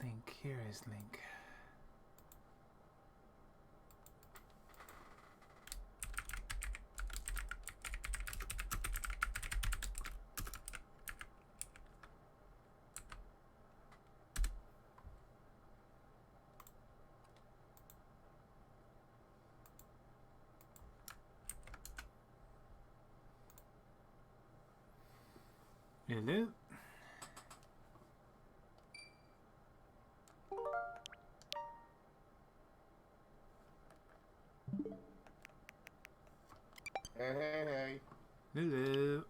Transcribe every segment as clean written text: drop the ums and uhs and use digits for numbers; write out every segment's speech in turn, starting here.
Link, here is Link. Hello? Hey. Hello.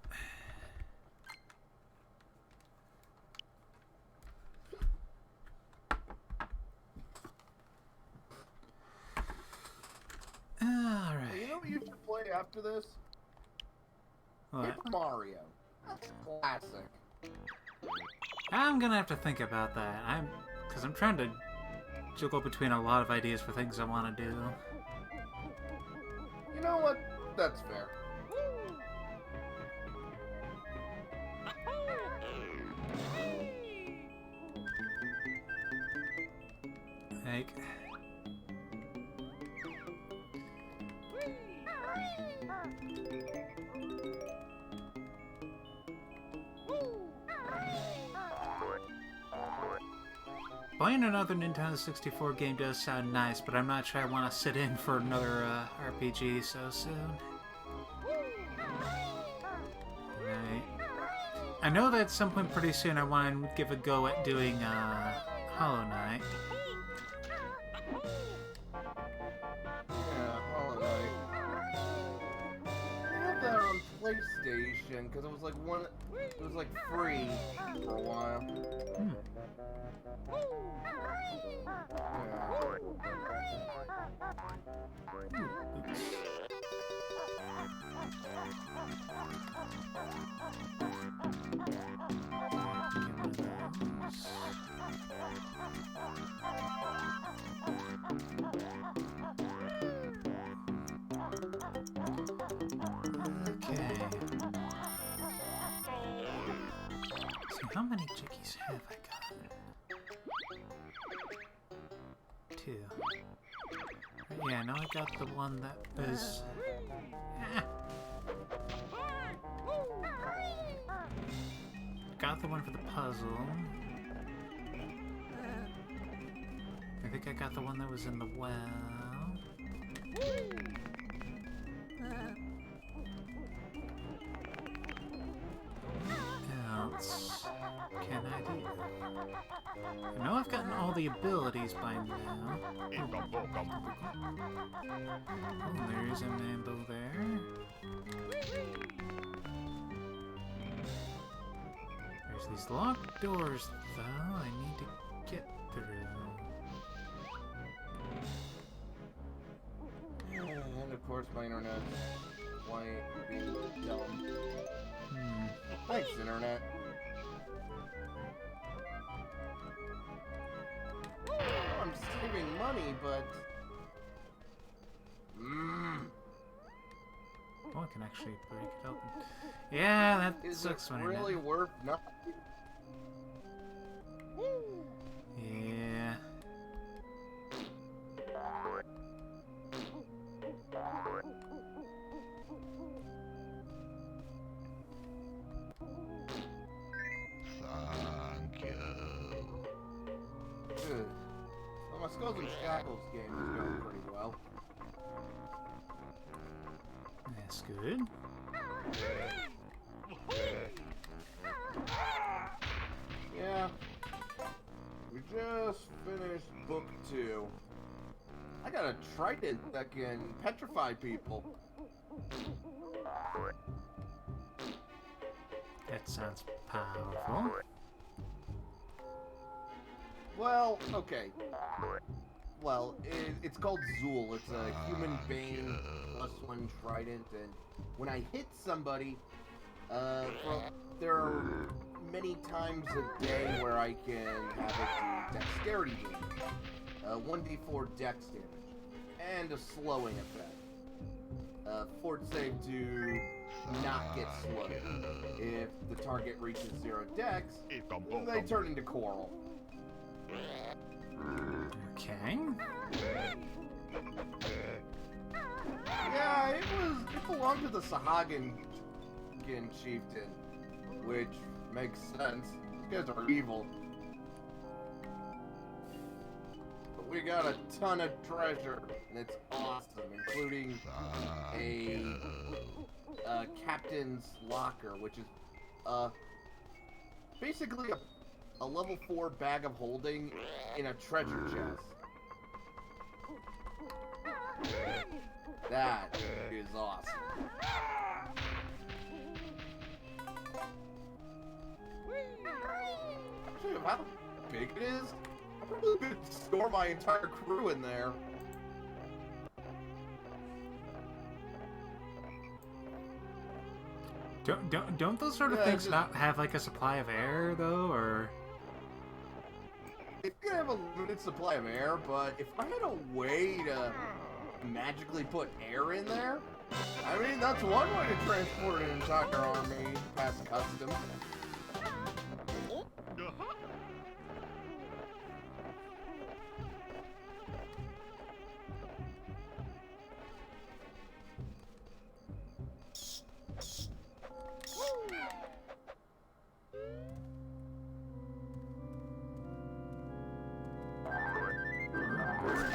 Alright. Hey, you know what you should play after this? What? Paper Mario. That's classic. I'm gonna have to think about that. Because I'm trying to juggle between a lot of ideas for things I want to do. You know what? That's fair. Like... Playing another Nintendo 64 game does sound nice, but I'm not sure I want to sit in for another RPG so soon. Right. I know that at some point pretty soon I want to give a go at doing Hollow Knight. Yeah, Hollow Knight. I had that on PlayStation because it was like free for a while. Hmm. Okay. So how many jiggies have I got? 2. Yeah, now I got the one that was... Got the one for the puzzle. I think I got the one that was in the well. Else can I do? I know I've gotten all the abilities by now. Oh, there's a Mambo there. There's these locked doors, though, I need to get through. And of course my internet might be dumb. Thanks, internet. I'm saving money, but... Oh, I can actually break it open. Yeah, that sucks when Is it really worth nothing? Yeah. Thank you. Good. Well, my Skulls and Shackles game is going pretty well. That's good. Yeah. We just finished book 2. I got a trident that can petrify people. That sounds powerful. Well, okay. Well, it's called Zool. It's a human bane +1 trident, and when I hit somebody, there are many times a day where I can have it do dexterity damage, 1d4 dex damage, and a slowing effect. Fort save do not get slowed. If the target reaches 0 dex, they turn into coral. Okay. Yeah, it belonged to the Sahagan chieftain, which makes sense. These guys are evil. But we got a ton of treasure, and it's awesome, including a captain's locker, which is basically a level 4 bag of holding in a treasure chest. That is awesome. Actually, of how big it is, I probably could store my entire crew in there. Don't those sort of things not have like a supply of air though, or? It's gonna have a limited supply of air, but if I had a way to magically put air in there, I mean, that's one way to transport an entire army past customs.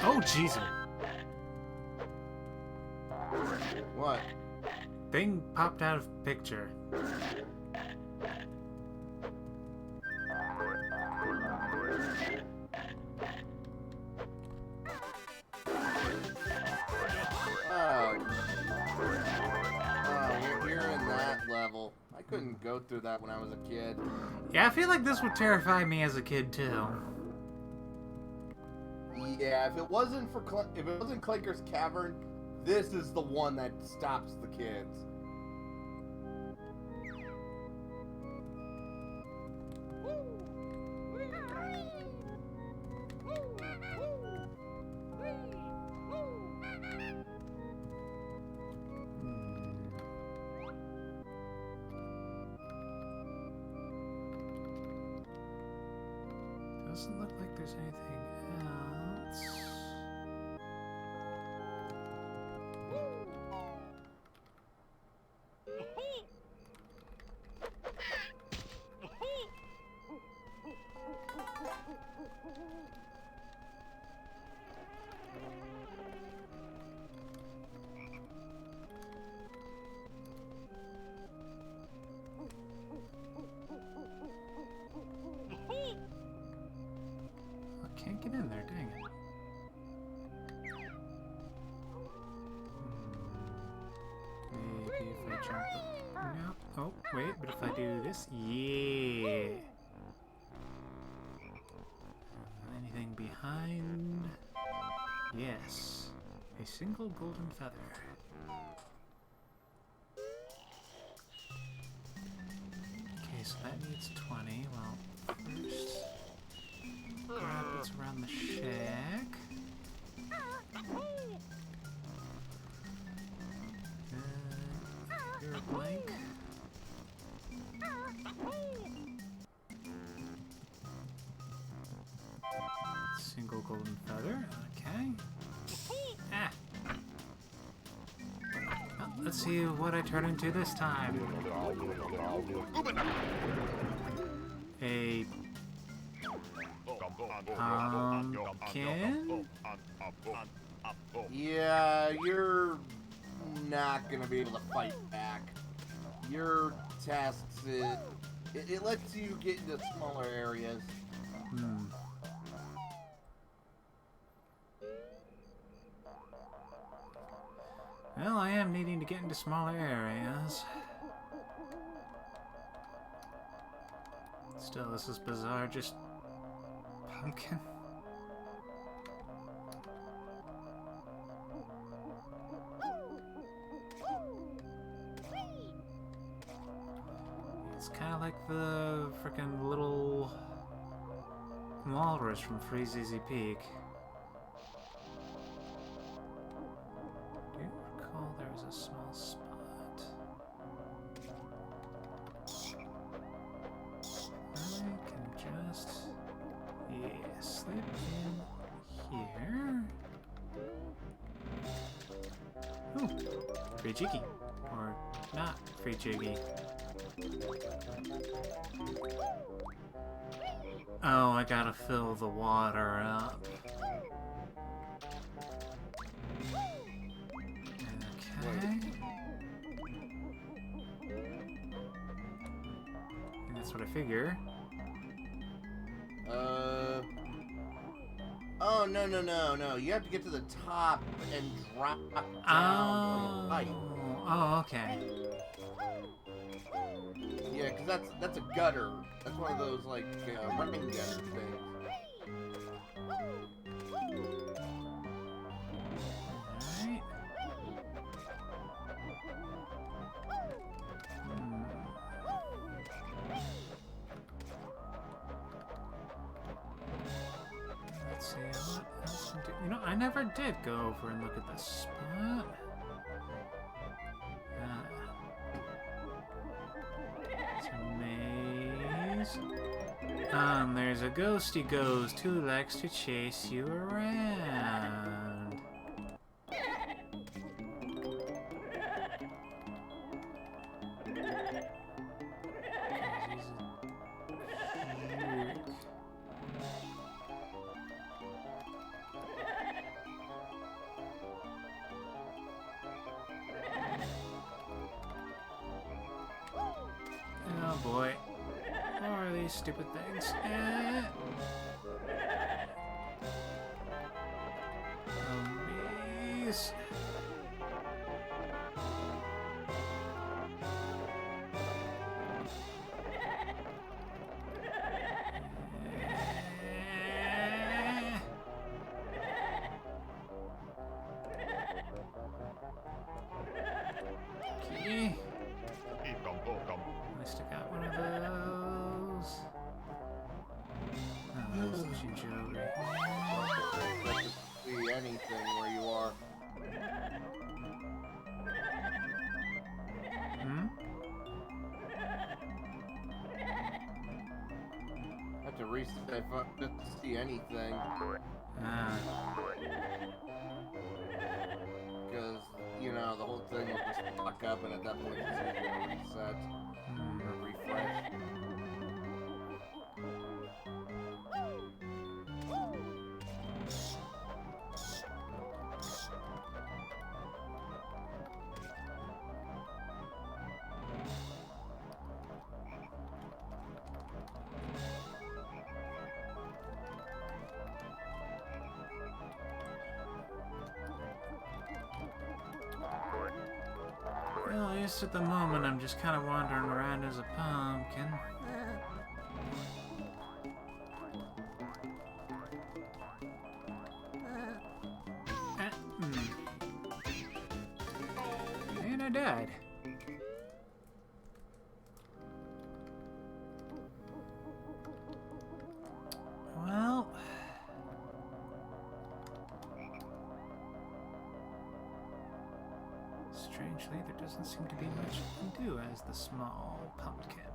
Oh, Jesus. What? Thing popped out of picture. You're in that level. I couldn't go through that when I was a kid. Yeah, I feel like this would terrify me as a kid too. Yeah, if it wasn't Clanker's Cavern, this is the one that stops the kids. Doesn't look like there's anything else. Can't get in there, dang it. Maybe if I jump up. No. Oh, wait, but if I do this, yeah. Anything behind? Yes. A single golden feather. Okay, so that needs 20. Well, first... grab what's around the shack. You're a blank. Single golden feather. Okay. Ah. Well, let's see what I turn into this time. A pumpkin? Yeah, you're not gonna be able to fight back. Your tasks, it lets you get into smaller areas. Well, I am needing to get into smaller areas. Still, this is bizarre, just... pumpkin? It's kind of like the frickin' little walrus from Freezeezy Peak. Do you recall there was a small spot? free jiggy. Or not free jiggy. Oh, I gotta fill the water up. Okay. That's what I figure. Oh, no. You have to get to the top and drop down the pipe. Oh, okay. Yeah, because that's a gutter. That's one of those, like, rain gutter things. Alright. Let's see, what else to do? You know, I never did go over and look at this spot. It's a maze. There's a ghosty ghost who likes to chase you around. Oh boy. What are these stupid things? Bees. Okay. At least I got one of those. Oh, there's the Banjo-Kazooie. Let you see anything where you are. Hmm? Have to reset just to see anything. Because, you know, the whole thing will just fuck up, and at that point it's easy to reset or refresh. Well, at least at the moment, I'm just kind of wandering around as a pumpkin. And I died. Well... strangely, there doesn't seem to be much you can do as the small pumpkin.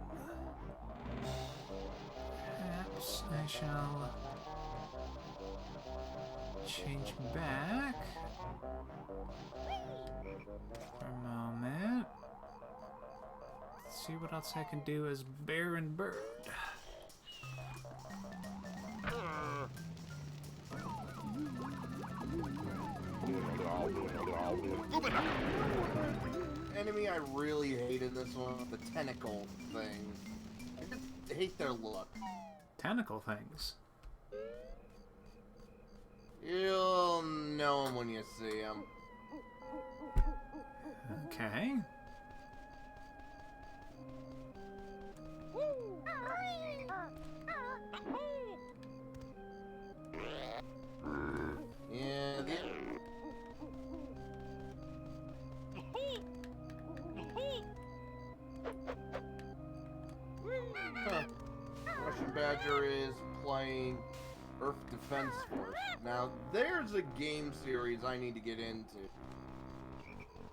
Perhaps I shall change back for a moment. Let's see what else I can do as Baron Bird. Enemy I really hated this one, the tentacle things. I just hate their look. Tentacle things. You'll know them when you see them. Okay. Yeah, Russian Badger is playing Earth Defense Force. Now, there's a game series I need to get into.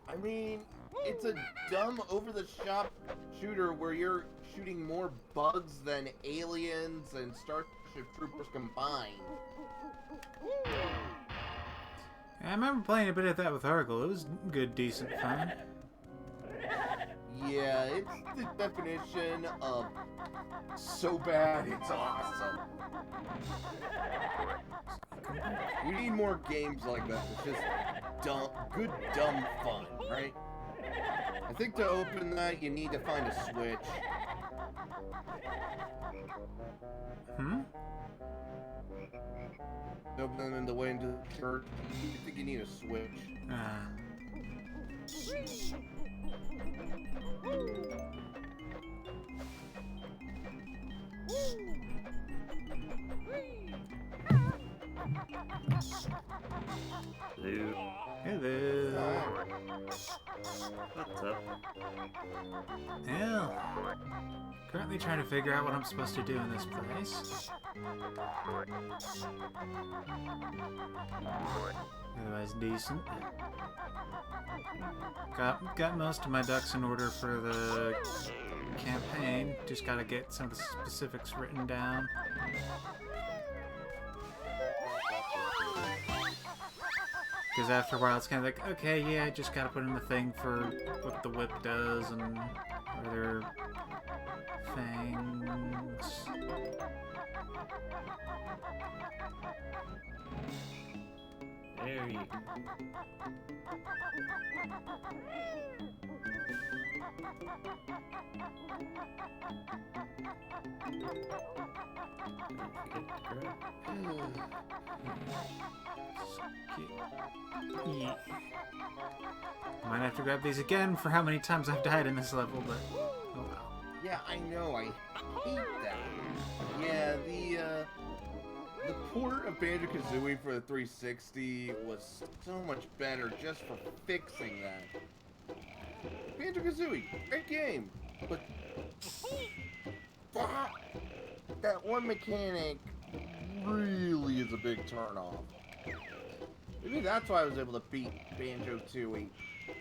I mean, it's a dumb, over-the-shop shooter where you're shooting more bugs than aliens and Starship Troopers combined. I remember playing a bit of that with Urkel. It was good, decent fun. Yeah, it's the definition of so bad it's awesome. We need more games like that. It's just good dumb fun, right? I think to open that, you need to find a Switch. Open them the way into the church. I think you need a Switch. Hello. Hello. What's up? Well, currently trying to figure out what I'm supposed to do in this place. Otherwise decent. Got most of my ducks in order for the campaign. Just gotta get some of the specifics written down. Because after a while it's kind of like, okay, yeah, I just gotta put in the thing for what the whip does and other things. There you go. Yeah. Might have to grab these again for how many times I've died in this level, but oh well. Yeah, I know. I hate that. Yeah, the port of Banjo-Kazooie for the 360 was so much better just for fixing that. Banjo-Kazooie, great game, but that one mechanic really is a big turnoff. Maybe that's why I was able to beat Banjo-Tooie,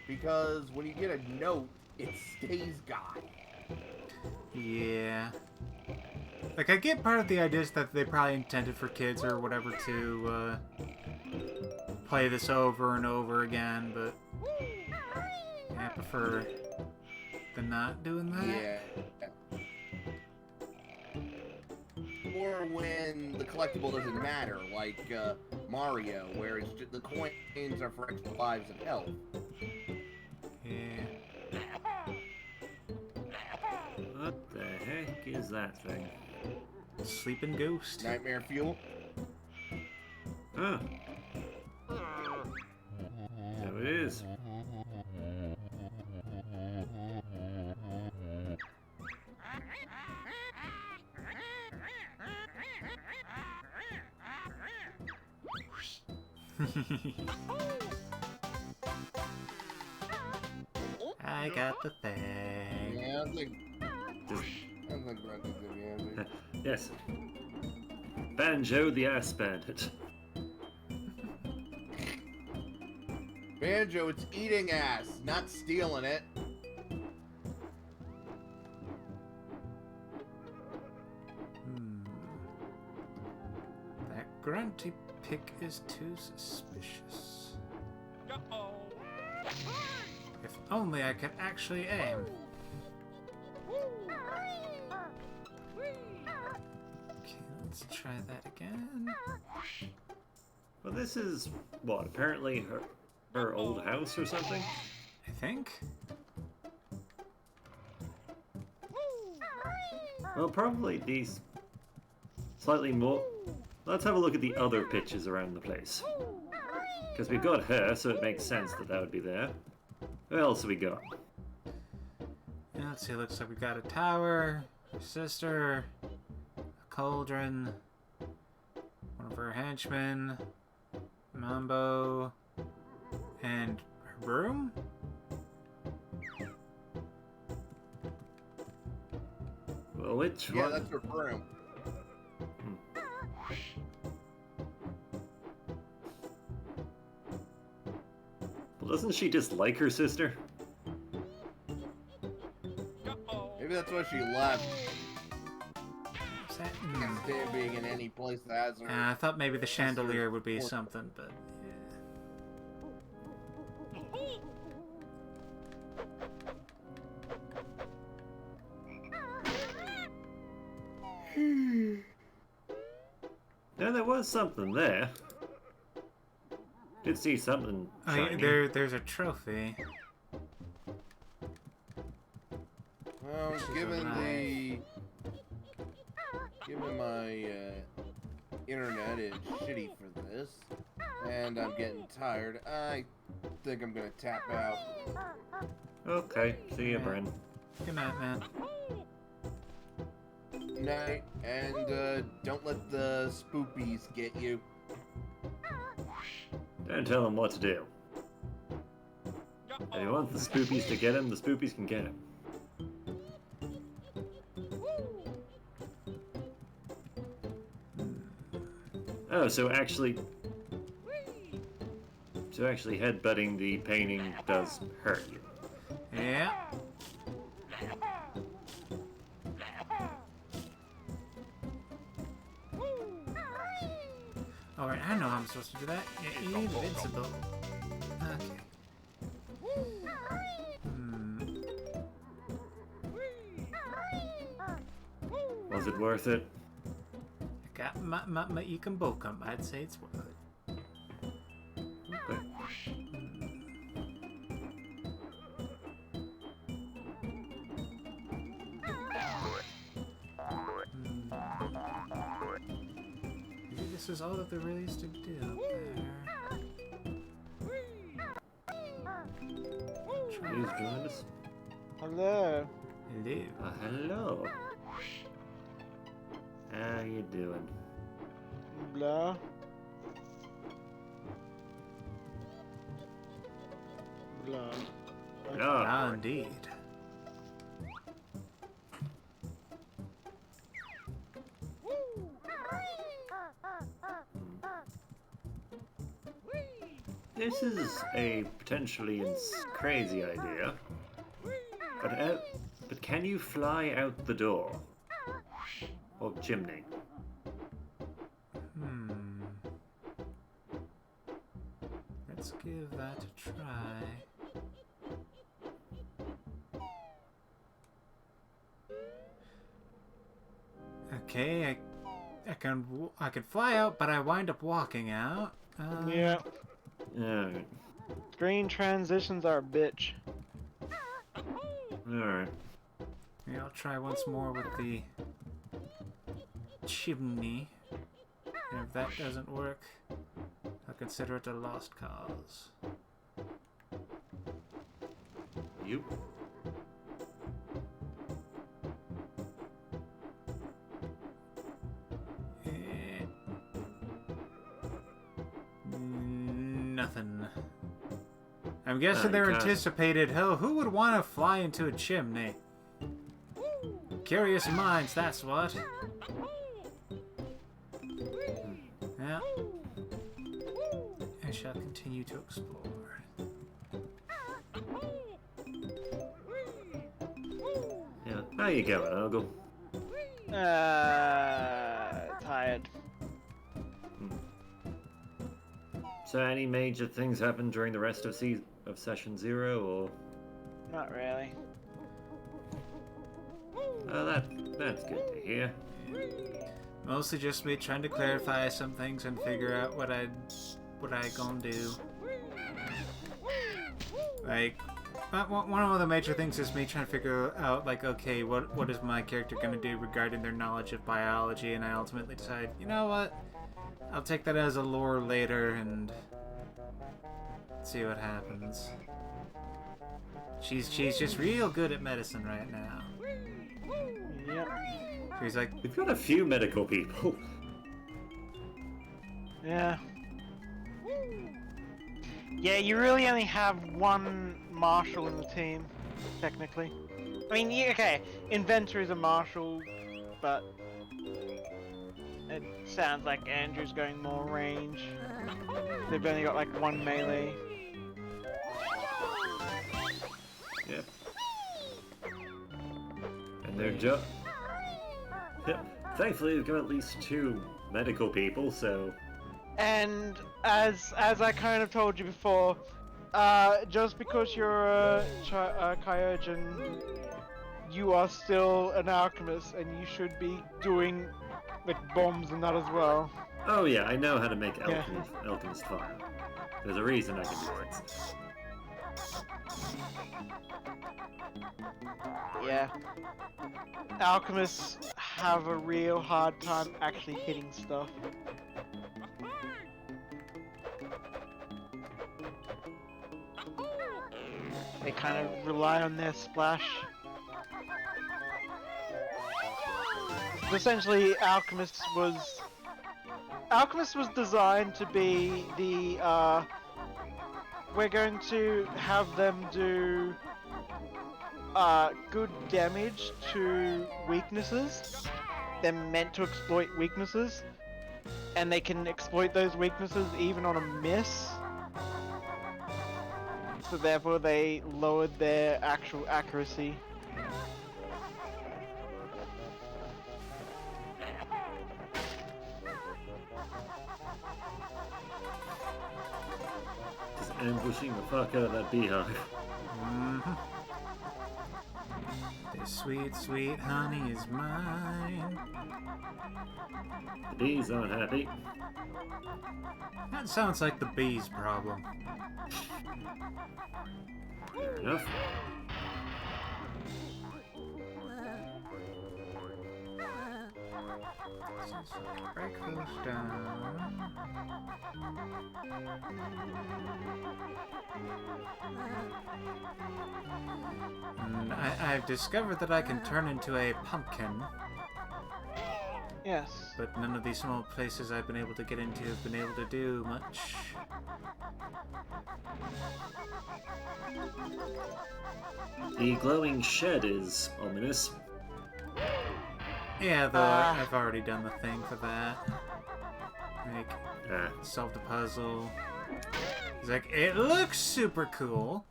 because when you get a note, it stays God. Yeah. Like, I get part of the idea is that they probably intended for kids or whatever to play this over and over again, but I prefer than not doing that. Yeah. Or when the collectible doesn't matter, like Mario, where it's just, the coins are for extra lives and health. Yeah. What the heck is that thing? Sleeping ghost. Nightmare fuel. Huh. So it is. I got the thing. Yeah, I think Banjo-Kazooie. Yes. Banjo the Ass Bandit. Banjo, it's eating ass, not stealing it. That grunty pick is too suspicious. If only I could actually aim. Okay, let's try that again. Well, this is, what, apparently her old house or something? I think. Well, probably these slightly more... Let's have a look at the other pitches around the place. Because we've got her, so it makes sense that that would be there. What else have we got? Yeah, let's see, looks like we got a tower, her sister, a cauldron, one of her henchmen, Mambo, and her broom? Well, which Yeah, one? that's her broom. Well, doesn't she just like her sister? Maybe that's why she left. Is that? Can't stand being in any place that has her. I thought maybe the chandelier would be something, but yeah. No, there was something there. Did see something Oh, shiny. yeah, there's a trophy. Well, She's given alive. my internet is shitty for this, and I'm getting tired, I think I'm gonna tap out. Okay, see ya, Yeah. Bryn. Good night, man. Night, and don't let the spoopies get you. Don't tell him what to do. If he wants the spoopies to get him, the spoopies can get him. Oh, so actually headbutting the painting does hurt you. Yeah. Alright, I know how I'm supposed to do that. Yeah, invincible. Okay. Was it worth it? I got my Ikambokum. I'd say it's worth it. Okay. Maybe this is all that there really is to do up there. Please join us. Hello. Hello. Hello. How you doing? Blah. Blah. Oh, Ah, indeed. this is a potentially crazy idea. But can you fly out the door? Or chimney? Let's give that a try. Okay, I can fly out, but I wind up walking out. Yeah. Alright. Screen transitions are a bitch. Alright. Yeah, I'll try once more with the chimney. And if that doesn't work, I'll consider it a lost cause. You. Eh. Nothing. I'm guessing you they're can't. anticipated, oh, who would want to fly into a chimney? Curious minds, that's what. Yeah. I shall continue to explore. Yeah. How you going, Ogle? Tired. So any major things happened during the rest of session 0, or? Not really. Oh, that's good to hear. Mostly just me trying to clarify some things and figure out what I gonna do. Like, one of the major things is me trying to figure out, like, okay, what is my character gonna do regarding their knowledge of biology, and I ultimately decide, you know what? I'll take that as a lore later and see what happens. She's just real good at medicine right now. Yep. She's like, We've got a few medical people. Yeah. Yeah, you really only have one marshal in the team, technically. I mean, okay, inventor is a marshal, but it sounds like Andrew's going more range. They've only got like one melee. Yep. And they're just. Yep. Thankfully, we've got at least 2 medical people, so. And as I kind of told you before, just because you're a Kyojin you are still an alchemist, and you should be doing like bombs and that as well. Oh yeah, I know how to make Yeah. alchemist fire. There's a reason I can do things. Yeah. Alchemists have a real hard time actually hitting stuff. They kind of rely on their splash. Essentially, Alchemist was designed to be the we're going to have them do good damage to weaknesses. They're meant to exploit weaknesses, and they can exploit those weaknesses even on a miss. So therefore they lowered their actual accuracy. Just ambushing the fuck out of that beehive. Mhm. This sweet, sweet honey is mine. The bees aren't happy. That sounds like the bees' problem. Fair enough. Let's just break those down. And I've discovered that I can turn into a pumpkin, Yes. but none of these small places I've been able to get into have been able to do much. The glowing shed is ominous. Yeah, though I've already done the thing for that. Like, Ah, solved a puzzle. It's like, it looks super cool.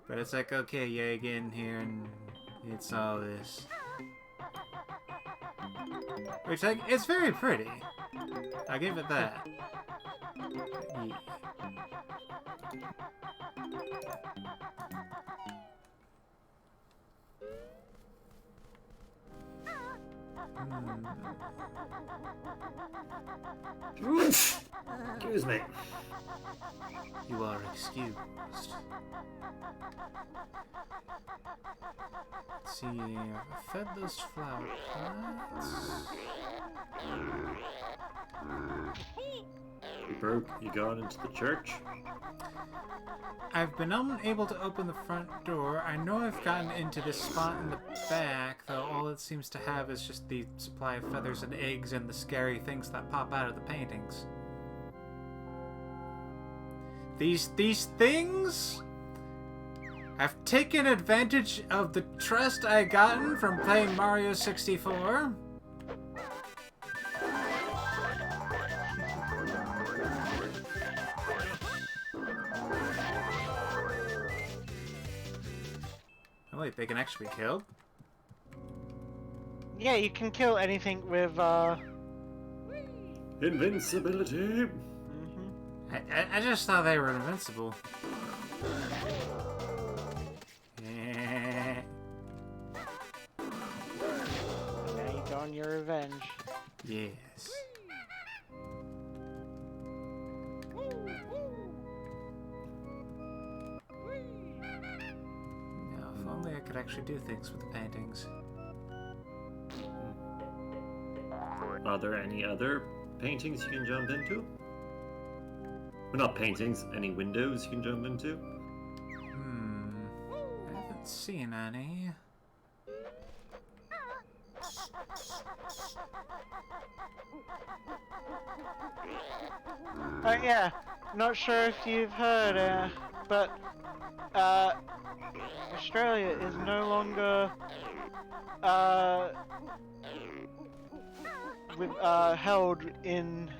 But it's like, okay, yeah, get in here and it's all this. Which, like, it's very pretty. I'll give it that. Yeah. excuse me. You are excused. Let's see, I fed those flower pots. You broke, you got into the church. I've been unable to open the front door. I know I've gotten into this spot in the back, though all it seems to have is just the supply of feathers and eggs and the scary things that pop out of the paintings. These things have taken advantage of the trust I gotten from playing Mario 64. Oh wait, they can actually be killed? Yeah, you can kill anything with Invincibility. I just thought they were invincible. Yeah. Now you go on your revenge. Yes. Now, if only I could actually do things with the paintings. Are there any other paintings you can jump into? Well, not paintings, any windows you can jump into? I haven't seen any. Oh yeah, not sure if you've heard, but Australia is no longer held in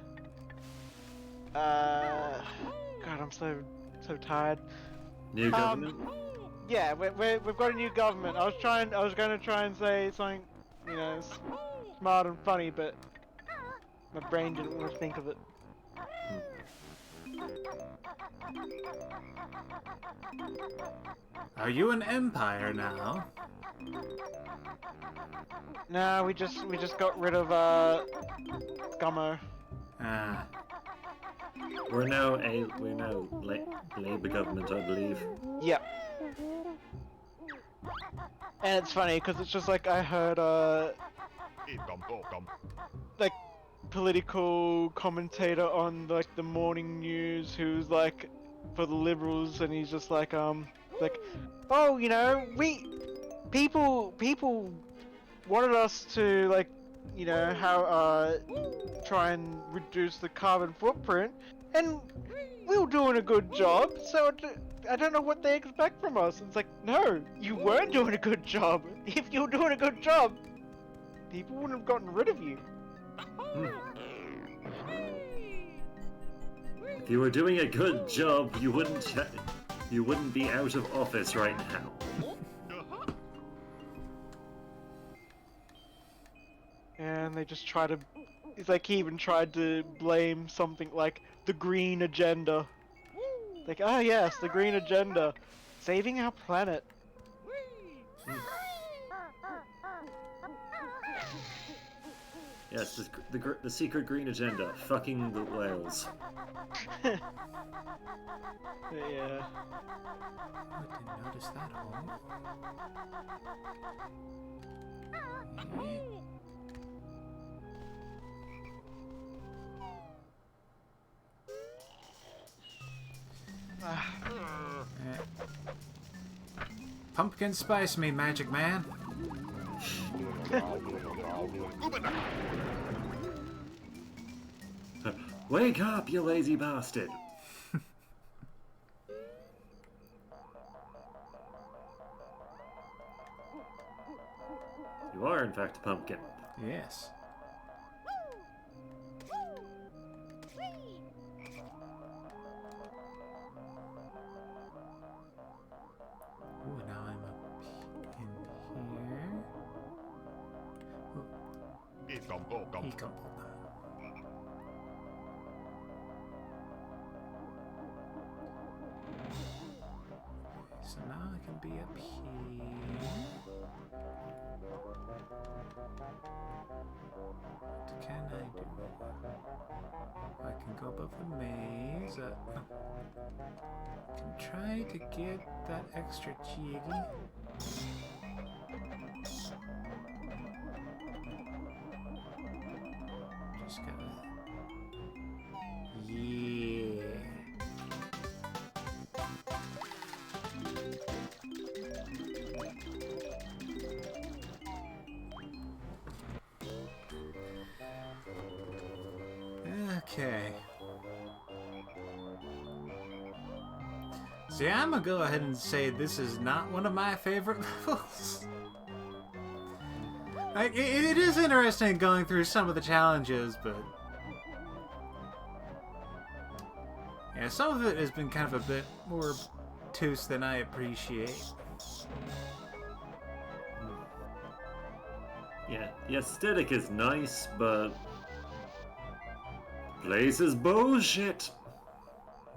God, I'm so tired. New government? Yeah, we've got a new government. I was going to try and say something, you know, smart and funny, but my brain didn't want to think of it. Are you an empire now? No, we just got rid of Scummo. Ah. We're now Labour government, I believe. Yep. And it's funny because it's just like I heard like political commentator on like the morning news who's like for the Liberals, and he's just like oh, you know, people wanted us to like, you know, how try and reduce the carbon footprint, and we were doing a good job, so I don't know what they expect from us. It's like, no, you weren't doing a good job. If you were doing a good job, people wouldn't have gotten rid of you. If you were doing a good job, you wouldn't be out of office right now. And they just try to, it's like he even tried to blame something like the green agenda. Like, ah yes, the green agenda, saving our planet. Yes, the secret green agenda, fucking the whales. Yeah. I didn't notice that hole. Pumpkin spice me, magic man. Wake up, you lazy bastard! You are, in fact, a pumpkin. Yes. Ooh, now I'm up in here. Ooh. He gumbled them. So now I can be up here. What can I do? I can go above the maze. Can try to get that extra jiggy. Just gotta. Yeah. Okay. See, I'm gonna go ahead and say this is not one of my favorite levels. Like, it is interesting going through some of the challenges, but yeah, some of it has been kind of a bit more obtuse than I appreciate. Yeah, the aesthetic is nice, but the place is bullshit.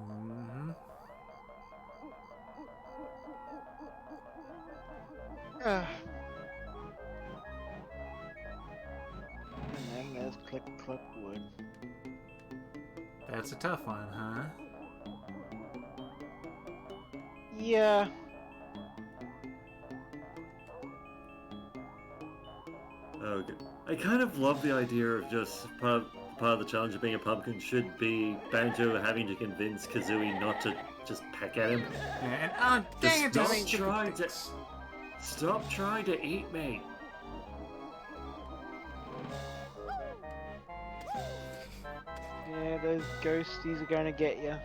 Mm-hmm. And then there's Click Click Wood. That's a tough one, huh? Yeah. Oh, good. I kind of love the idea of just part of the challenge of being a pumpkin should be Banjo having to convince Kazooie not to just peck at him. Yeah, and oh dang it! Stop trying to eat me. Yeah, those ghosties are gonna get you.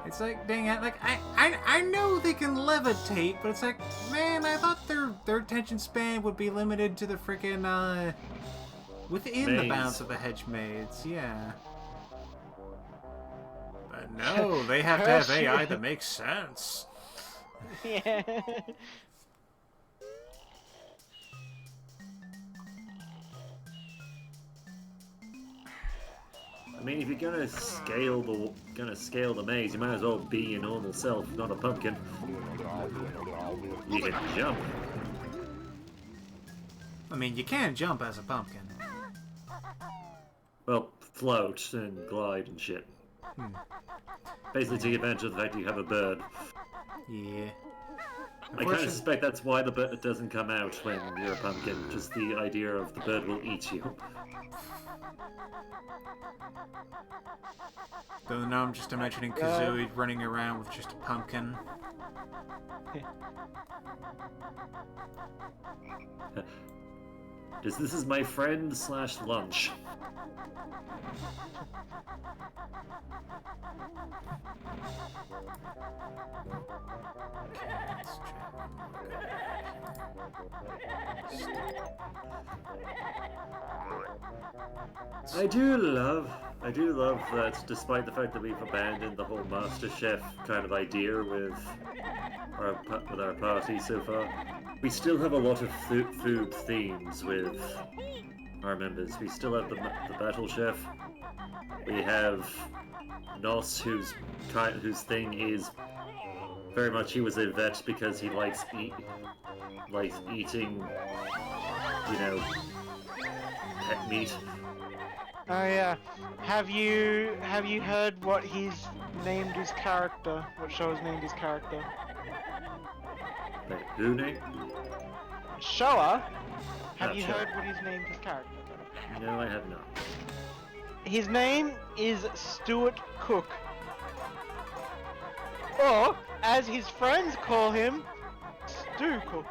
It's like, dang it, like, I know they can levitate, but it's like, man, I thought their attention span would be limited to the freaking, within the bounds of the hedge maids, yeah. But no, they have to have AI that makes sense. Yeah. I mean, if you're gonna scale the maze, you might as well be your normal self, not a pumpkin. You can jump. I mean, you can jump as a pumpkin. Well, float and glide and shit. Basically take advantage of the fact that you have a bird. Yeah. I kind of suspect that's why the bird doesn't come out when you're a pumpkin. Just the idea of the bird will eat you. Though now I'm just imagining Kazooie running around with just a pumpkin. This is my friend / lunch. I do love that despite the fact that we've abandoned the whole Master Chef kind of idea with our party so far, we still have a lot of food themes with our members. We still have the Battle Chef. We have Nos, whose thing is very much he was a vet because he likes eating, you know, pet meat. Oh yeah. Have you heard what he's named his character? What show has named his character? Wait, who named? Showa. Have Oh, you Showa. heard what he's named his character? No, I have not. His name is Stuart Cook. Or, as his friends call him, Stu Cook.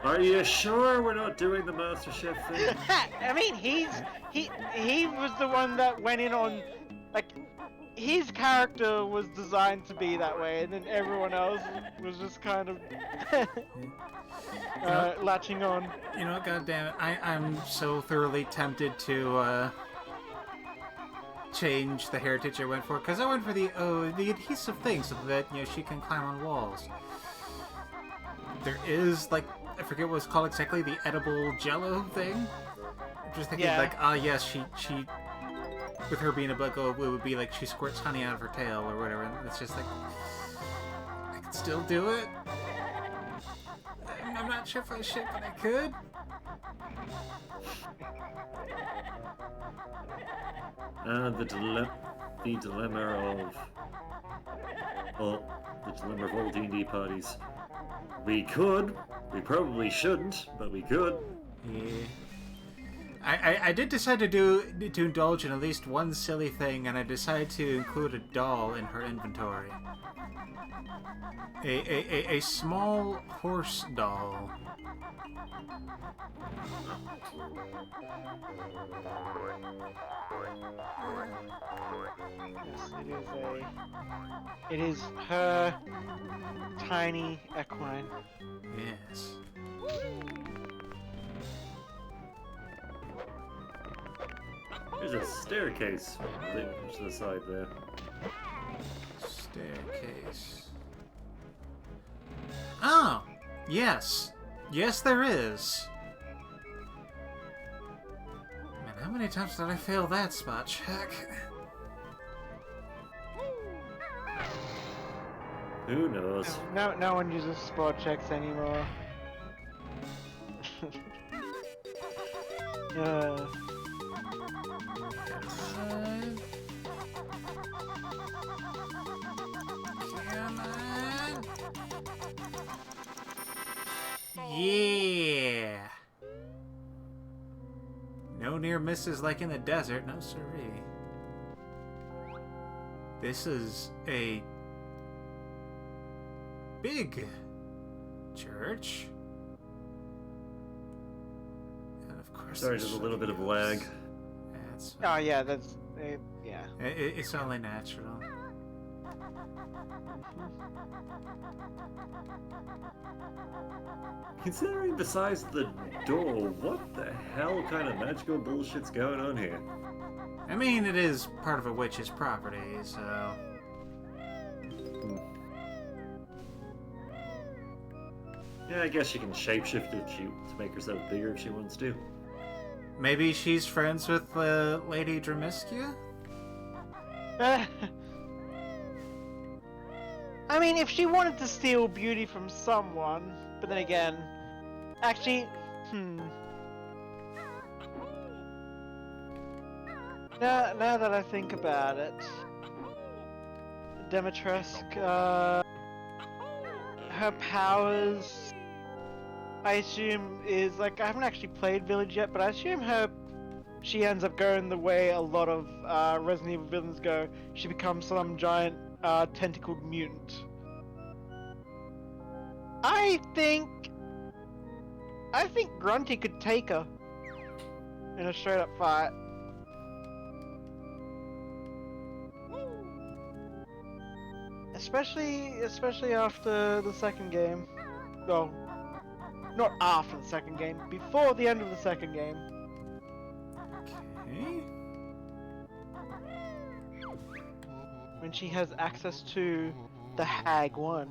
Are you sure we're not doing the Master Chef thing? I mean, he was the one that went in on, like, his character was designed to be that way, and then everyone else was just kind of latching on. You know what, goddammit, I'm so thoroughly tempted to change the heritage I went for, because I went for the adhesive thing so that, you know, she can climb on walls. There is, like, I forget what it's called exactly, the edible jello thing. I'm just thinking, like, yes, she, with her being a bug, it would be like she squirts honey out of her tail or whatever, and it's just like, I could still do it. I'm not sure if I should, but I could. The dilemma of all D&D parties. We probably shouldn't, but we could. Yeah. I did decide to indulge in at least one silly thing, and I decided to include a doll in her inventory. A small horse doll. Yes, it is her tiny equine. Yes. There's a staircase thing to the side there. Staircase. Oh! Yes. Yes, there is. Man, how many times did I fail that spot check? Who knows? No one uses spot checks anymore. Come on. Yeah. No near misses like in the desert, no siree. This is a big church. And of course, Sorry, there's a little bit of lag. That's Oh yeah, that's yeah. it's only natural. Considering the size of the door, what the hell kind of magical bullshit's going on here? I mean, it is part of a witch's property, so... Yeah, I guess she can shapeshift to make herself bigger if she wants to. Maybe she's friends with Lady Dramiskia? I mean, if she wanted to steal beauty from someone, but then again, Actually, Now that I think about it, Demetresk, her powers, I assume is like I haven't actually played Village yet, but I assume she ends up going the way a lot of Resident Evil villains go. She becomes some giant tentacled mutant. I think Grunty could take her in a straight up fight. Especially after the second game. Well, not after the second game, before the end of the second game. Okay. When she has access to the Hag 1.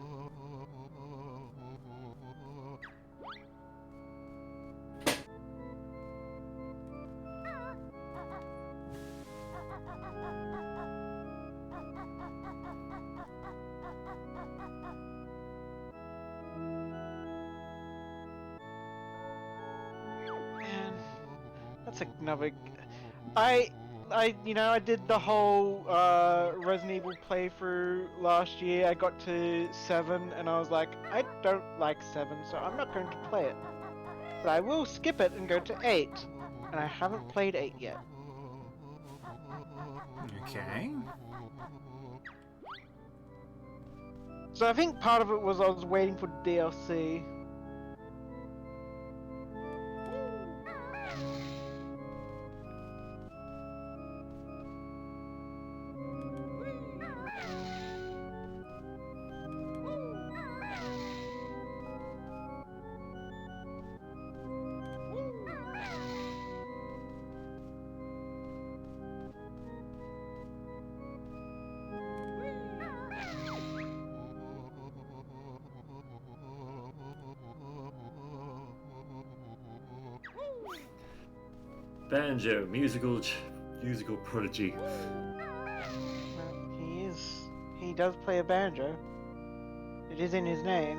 Man, that's another. I did the whole Resident Evil playthrough last year. I got to 7 and I was like, I don't like 7, so I'm not going to play it. But I will skip it and go to 8. And I haven't played 8 yet. Okay. So I think part of it was I was waiting for DLC. Banjo, musical prodigy. Well, he does play a banjo. It is in his name.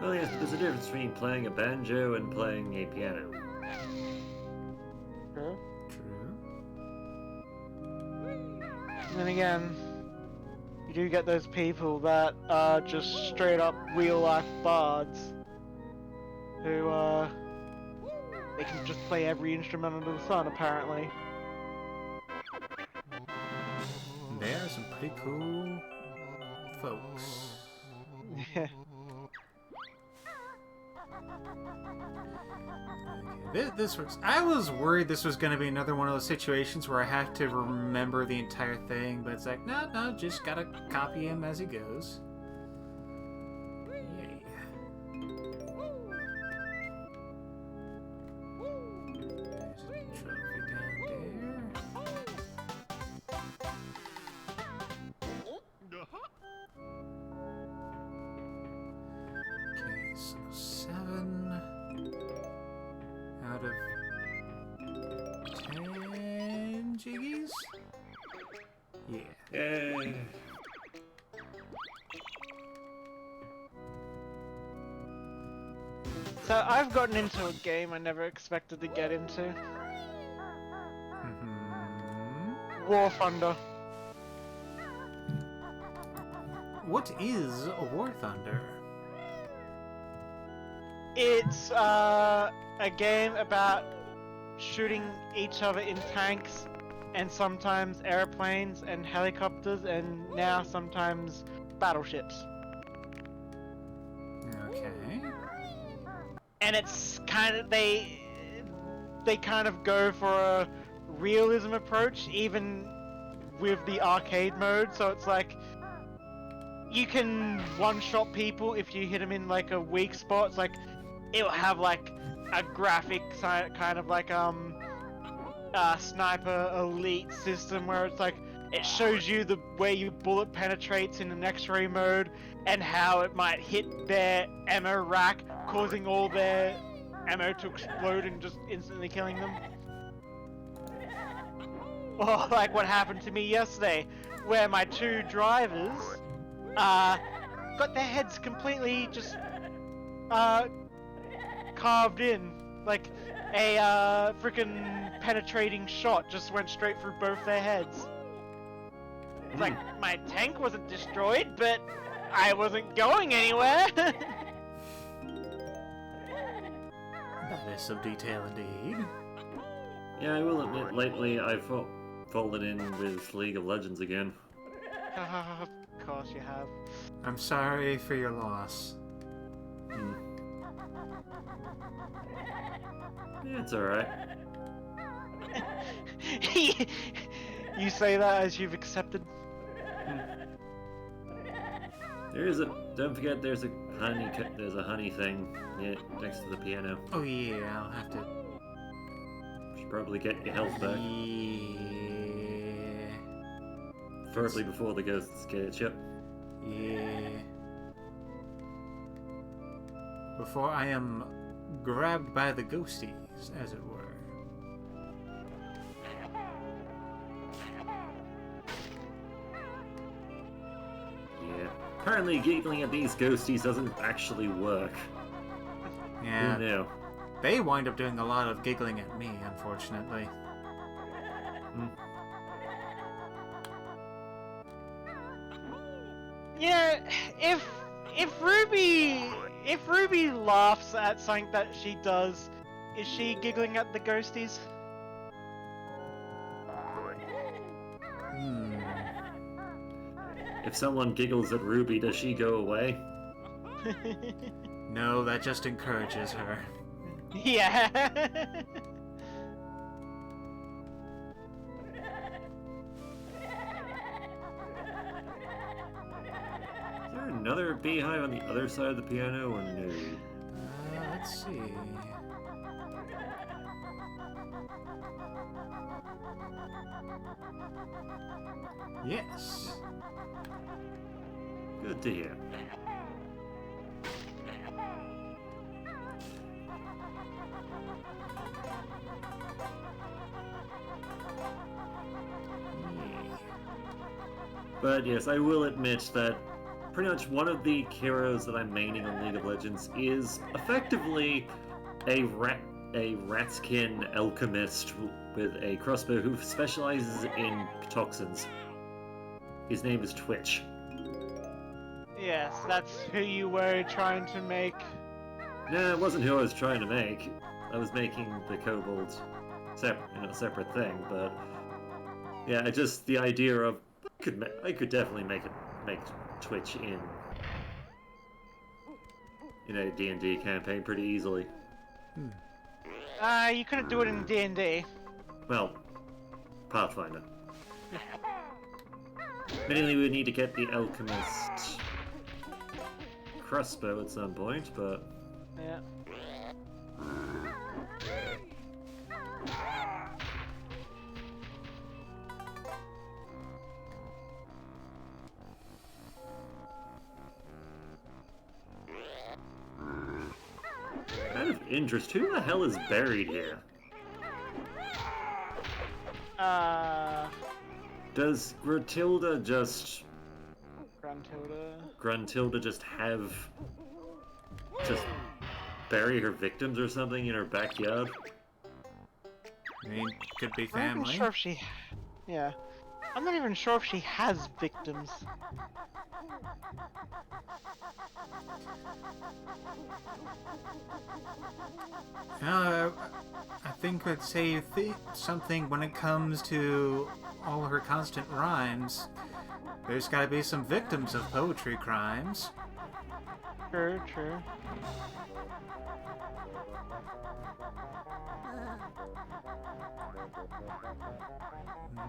Well, yes, there's a difference between playing a banjo and playing a piano. True. True. And then again, you do get those people that are just straight up real life bards who they can just play every instrument under the sun apparently. They are some pretty cool folks. Yeah. Okay, this works. I was worried this was going to be another one of those situations where I have to remember the entire thing, but it's like, no, just gotta copy him as he goes. Yay. There's a trophy down there. Okay, so 7 out of 10 jiggies? Yeah. Yay! So I've gotten into a game I never expected to get into. War Thunder. What is a War Thunder? It's a game about shooting each other in tanks and sometimes airplanes and helicopters and now sometimes battleships. Okay. And it's kind of they kind of go for a realism approach even with the arcade mode, so it's like you can one-shot people if you hit them in like a weak spot. It's like it'll have like a graphic kind of like sniper elite system where it's like it shows you the way your bullet penetrates in an X-ray mode, and how it might hit their ammo rack, causing all their ammo to explode and just instantly killing them. Or like what happened to me yesterday, where my 2 drivers got their heads completely just carved in. Like a freaking penetrating shot just went straight through both their heads. It's like, my tank wasn't destroyed, but I wasn't going anywhere. That is some detail indeed. Yeah, I will admit, lately I've fallen in with League of Legends again. Of course you have. I'm sorry for your loss. Yeah, it's alright. You say that as you've accepted. Don't forget there's a honey thing next to the piano. Oh yeah, I'll have to... Should probably get your health back. Yeah. Preferably before the ghosts catch you. Yeah. Before I am grabbed by the ghosties, as it were. Yeah. Apparently giggling at these ghosties doesn't actually work. Yeah. Who knew? They wind up doing a lot of giggling at me, unfortunately. Yeah, if Ruby laughs at something that she does, is she giggling at the ghosties? If someone giggles at Ruby, does she go away? No, that just encourages her. Yeah. Is there another beehive on the other side of the piano, or no? Let's see. Yes. Good to hear. But yes, I will admit that pretty much one of the heroes that I'm maining on League of Legends is effectively a ratskin alchemist with a crossbow who specializes in toxins. His name is Twitch. Yes, that's who you were trying to make. No, it wasn't who I was trying to make. I was making the kobold separate thing, but yeah, just the idea of I could definitely make Twitch in a D&D campaign pretty easily. You couldn't do it in D&D. Well, Pathfinder. Mainly we would need to get the alchemist crossbow at some point, but Yeah. out of interest, who the hell is buried here? Does Gruntilda just bury her victims or something in her backyard? I mean, could be I'm not even family. sure if she... Yeah. I'm not even sure if she has victims. I think I'd say something when it comes to all her constant rhymes. There's gotta be some victims of poetry crimes. True, true.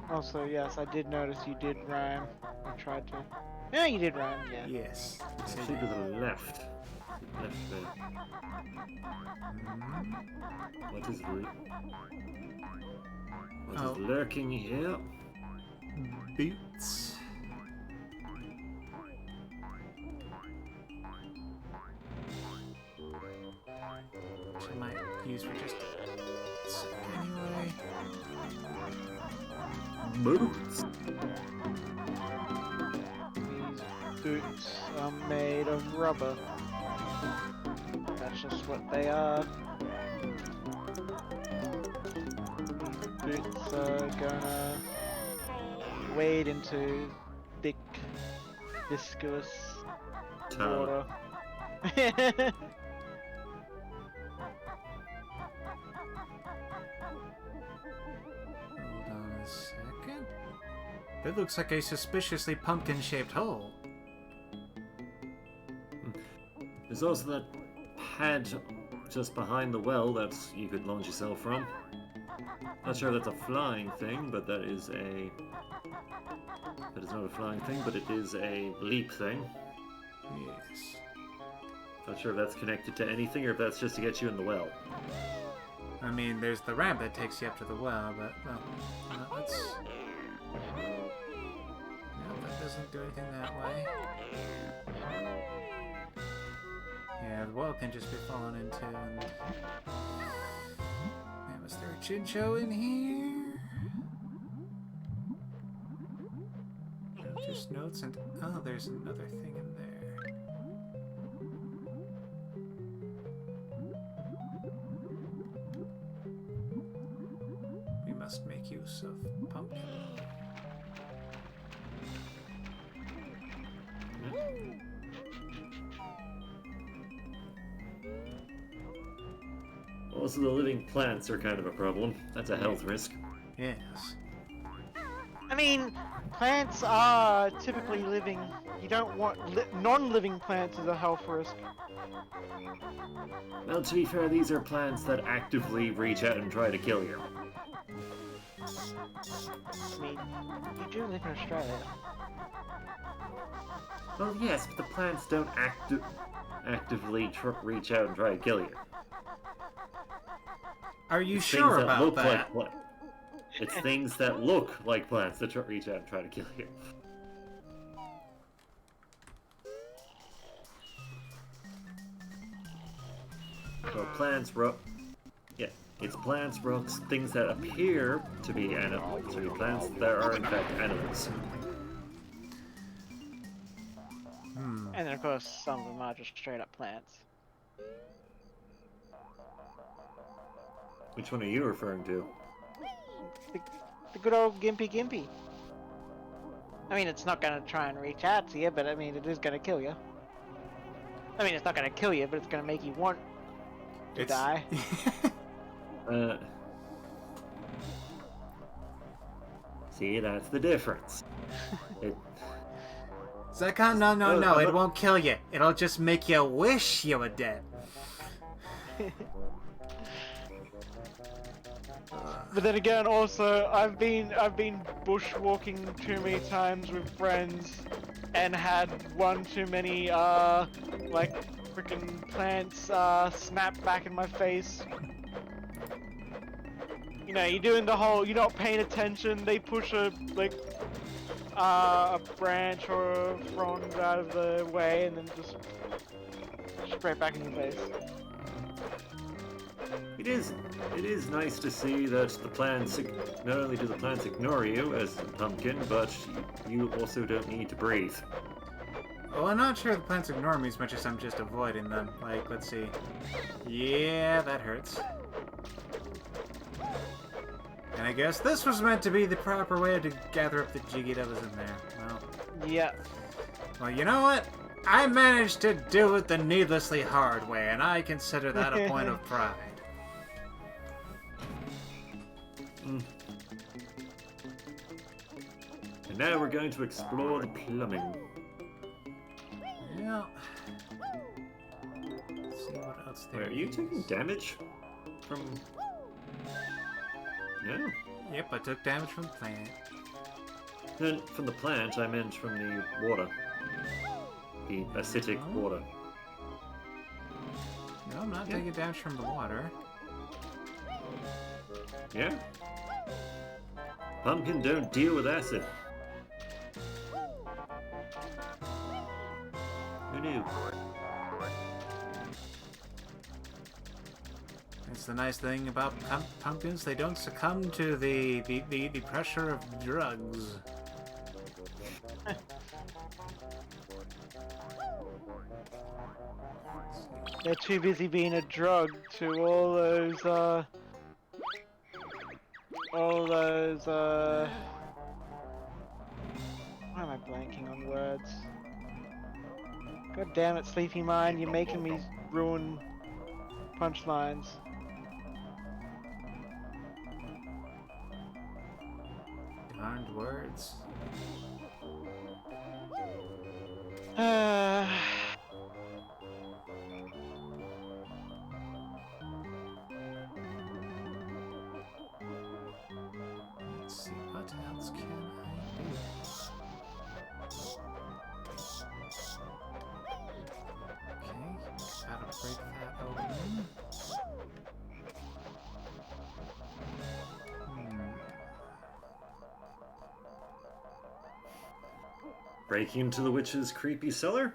Also, yes, I did notice you did rhyme. I tried to. Yeah, you did rhyme, yeah. Yes. Actually to the left. Left there. What is lurking here? Boots. which I might use for just anyway. Boots. These boots are made of rubber. That's just what they are. These boots are gonna wade into thick, viscous water. Hold on a second. That looks like a suspiciously pumpkin-shaped hole. There's also that pad just behind the well that you could launch yourself from. Not sure if that's a flying thing, but that is a... That is not a flying thing, but it is a leap thing. Yes. Not sure if that's connected to anything or if that's just to get you in the well. I mean, there's the ramp that takes you up to the well, but, well, let's... No, that doesn't do anything that way. Yeah, the well can just be fallen into, and... Man, was there a Chincho in here? No, just notes and... Oh, there's another thing in there. We must make use of pumpkin. Also, the living plants are kind of a problem. That's a health risk. Yes. I mean, plants are typically living. You don't want non-living plants as a health risk. Well, to be fair, these are plants that actively reach out and try to kill you. I mean, you do live in Australia. Well, yes, but the plants don't actively reach out and try to kill you. Are you Things sure that about look that? like it's things that look like plants that reach out and try to kill you. So plants, yeah, it's plants, rocks, things that appear to be plants that are in fact animals. And then of course some of them are just straight up plants. Which one are you referring to? The good old Gimpy. I mean, it's not gonna try and reach out to you, but I mean, it is gonna kill you. I mean, it's not gonna kill you, but it's gonna make you want to die. See, that's the difference. Zekon, no, it won't kill you. It'll just make you wish you were dead. But then again, also, I've been bushwalking too many times with friends, and had one too many like freaking plants snap back in my face. You know, you're doing the whole, you're not paying attention. They push a branch or a frond out of the way, and then just straight back in your face. It is nice to see that the plants, not only do the plants ignore you as a pumpkin, but you also don't need to breathe. Well, I'm not sure the plants ignore me as much as I'm just avoiding them. Like, let's see. Yeah, that hurts. And I guess this was meant to be the proper way to gather up the jiggy that was in there. Well, Yeah. well, you know what? I managed to do it the needlessly hard way, and I consider that a point of pride. And now we're going to explore the plumbing. Yeah. Let's see what else there Wait, are you is. taking damage from... No. Yep, I took damage from the plant. No, from the plant, I meant from the water. The acidic water. No, I'm not taking damage from the water. Yeah? Pumpkin don't deal with acid. Who knew? That's the nice thing about pumpkins. They don't succumb to the pressure of drugs. They're too busy being a drug to all those, why am I blanking on words? God damn it, Sleepy Mind, you're making me ruin punchlines. Darned words. Let's see, what else can I do? Okay, gotta break that open. Breaking into the witch's creepy cellar?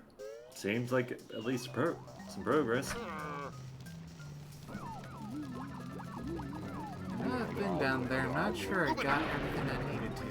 Seems like at least some progress. I've been down there. I'm not sure I got everything I needed to.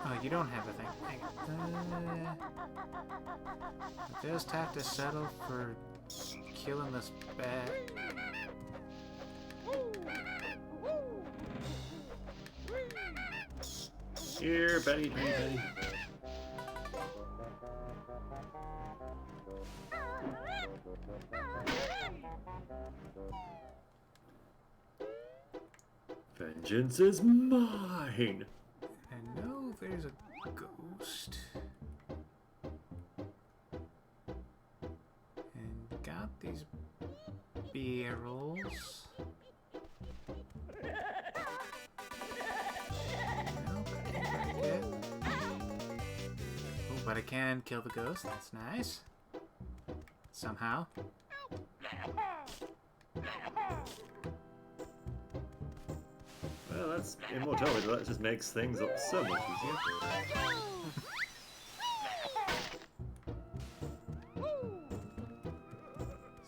Oh, you don't have a thing. I just have to settle for killing this bat. Here, Betty, Betty, Betty. Vengeance is mine! I know there's a ghost. And got these barrels. Oh, but I can kill the ghost. That's nice. Somehow. Well, that's immortality, but that just makes things up so much easier.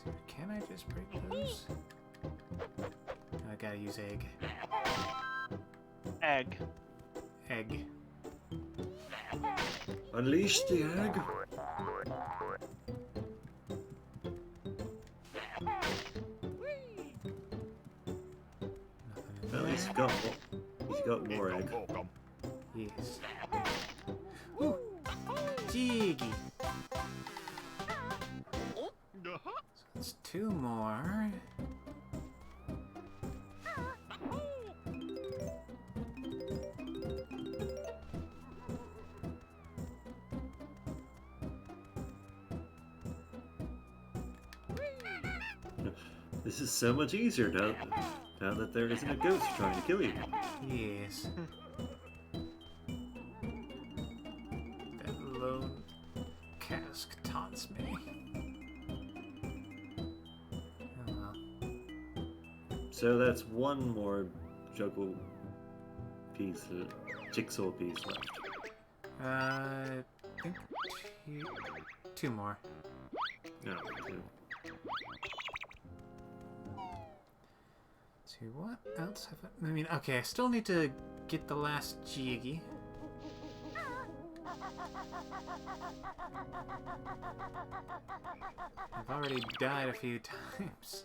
So can I just break those? I gotta use egg. Egg. Egg. Unleash the egg! At least he's got more egg. Yes. Ooh! Jiggy! So it's two more. This is so much easier now that there isn't a ghost trying to kill you. Yes. That lone cask taunts me. Oh well. So that's one more juggle piece, jigsaw piece left. I think two more. No, two. See, what else have I mean, okay, I still need to get the last Jiggy. I've already died a few times.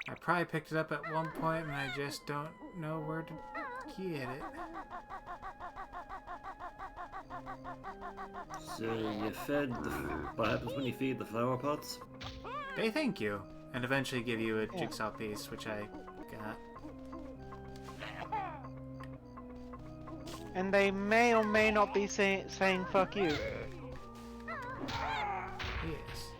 I probably picked it up at one point and I just don't know where to get it. So you fed the... What happens when you feed the flower pots? They thank you, and eventually give you a jigsaw piece, which I got. And they may or may not be saying fuck you. Yes.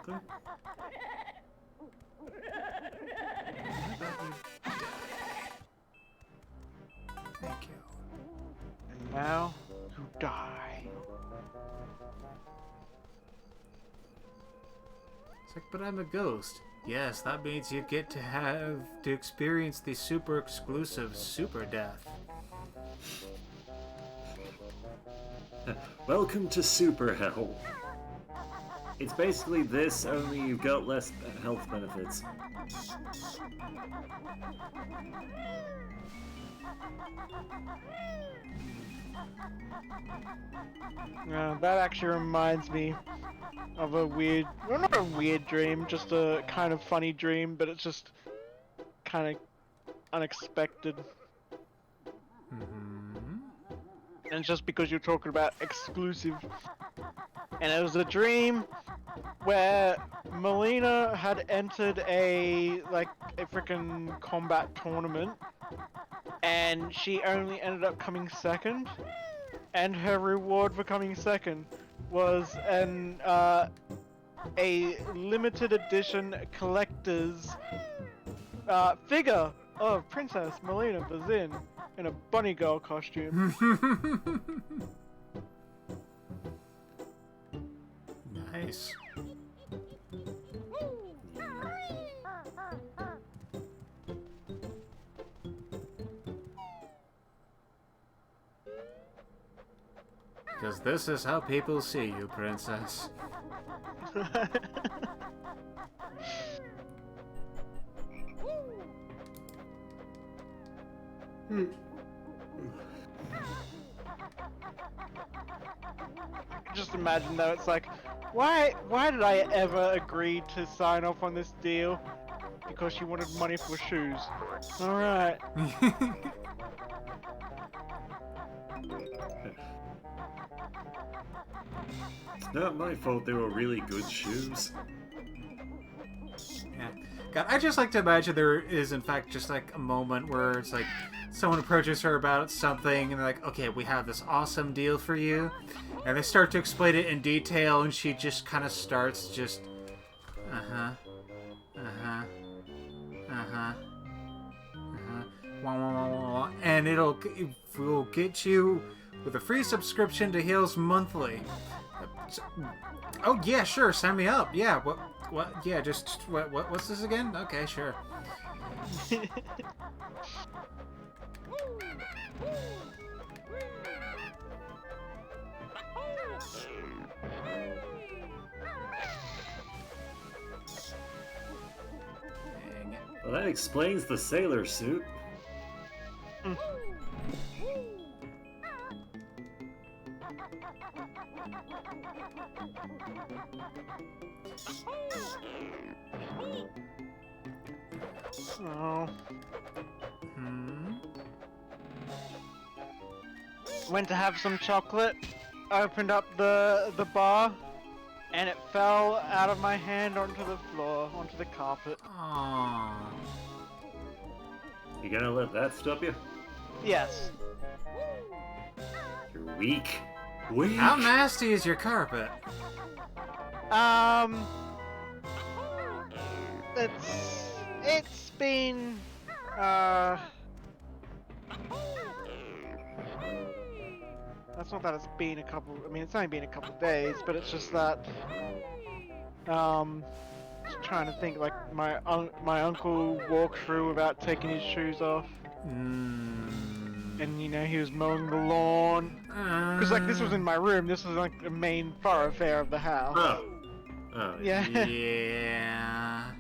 Okay. Thank you. And now, you die. It's like, but I'm a ghost. Yes, that means you get to have to experience the super exclusive super death. Welcome to Super Hell. It's basically this, only you've got less health benefits. That actually reminds me of a weird, well, not a weird dream, just a kind of funny dream, but it's just kind of unexpected. And it's just because you're talking about exclusive. And it was a dream where Melina had entered a freaking combat tournament, and she only ended up coming second. And her reward for coming second was a limited edition collector's figure of Princess Melina Bazin in a bunny girl costume. Nice. Because this is how people see you, princess. Just imagine though, it's like, why did I ever agree to sign off on this deal? Because she wanted money for shoes. Alright. It's not my fault they were really good shoes. Yeah. God, I just like to imagine there is, in fact, just like a moment where it's like someone approaches her about something and they're like, okay, we have this awesome deal for you. And they start to explain it in detail and she just kind of starts just, uh-huh, uh-huh, uh-huh, uh-huh, wah, wah, wah, wah, wah. And we'll get you with a free subscription to Hills Monthly. Oh yeah, sure, sign me up. Yeah, what? Yeah, just what's this again? Okay, sure. Dang it. Well, that explains the sailor suit. Oh. Hmm. Went to have some chocolate, opened up the bar, and it fell out of my hand onto the floor, onto the carpet. Aww. You gonna let that stop you? Yes. You're weak. Weak. How nasty is your carpet? It's been that's not that it's been a couple, I mean it's only been a couple days, but it's just that just trying to think, like my uncle walked through without taking his shoes off, and you know he was mowing the lawn, because like this was in my room, this was like the main thoroughfare of the house. Oh. Oh. Yeah. Yeah.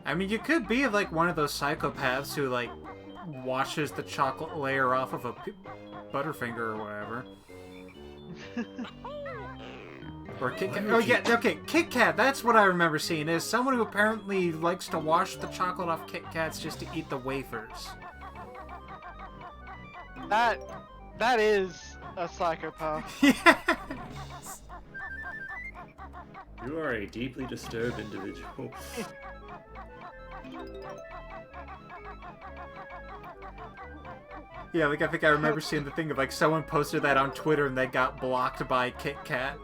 I mean, you could be like one of those psychopaths who like washes the chocolate layer off of a Butterfinger or whatever. Or Kit Kat. Oh yeah, okay, Kit Kat. That's what I remember seeing. Is someone who apparently likes to wash the chocolate off Kit Kats just to eat the wafers. That is a psychopath. Yes. You are a deeply disturbed individual. Yeah, like I think I remember seeing the thing of like someone posted that on Twitter and they got blocked by Kit Kat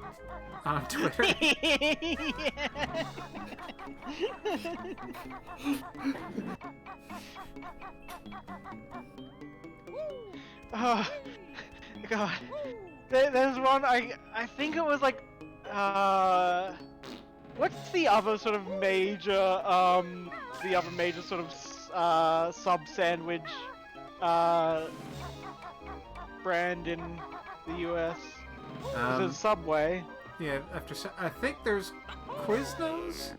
on Twitter. Oh, God. There's one, I think it was like, what's the other sort of major, sort of, sub-sandwich, brand in the US? Is it Subway? Yeah, I think there's Quiznos?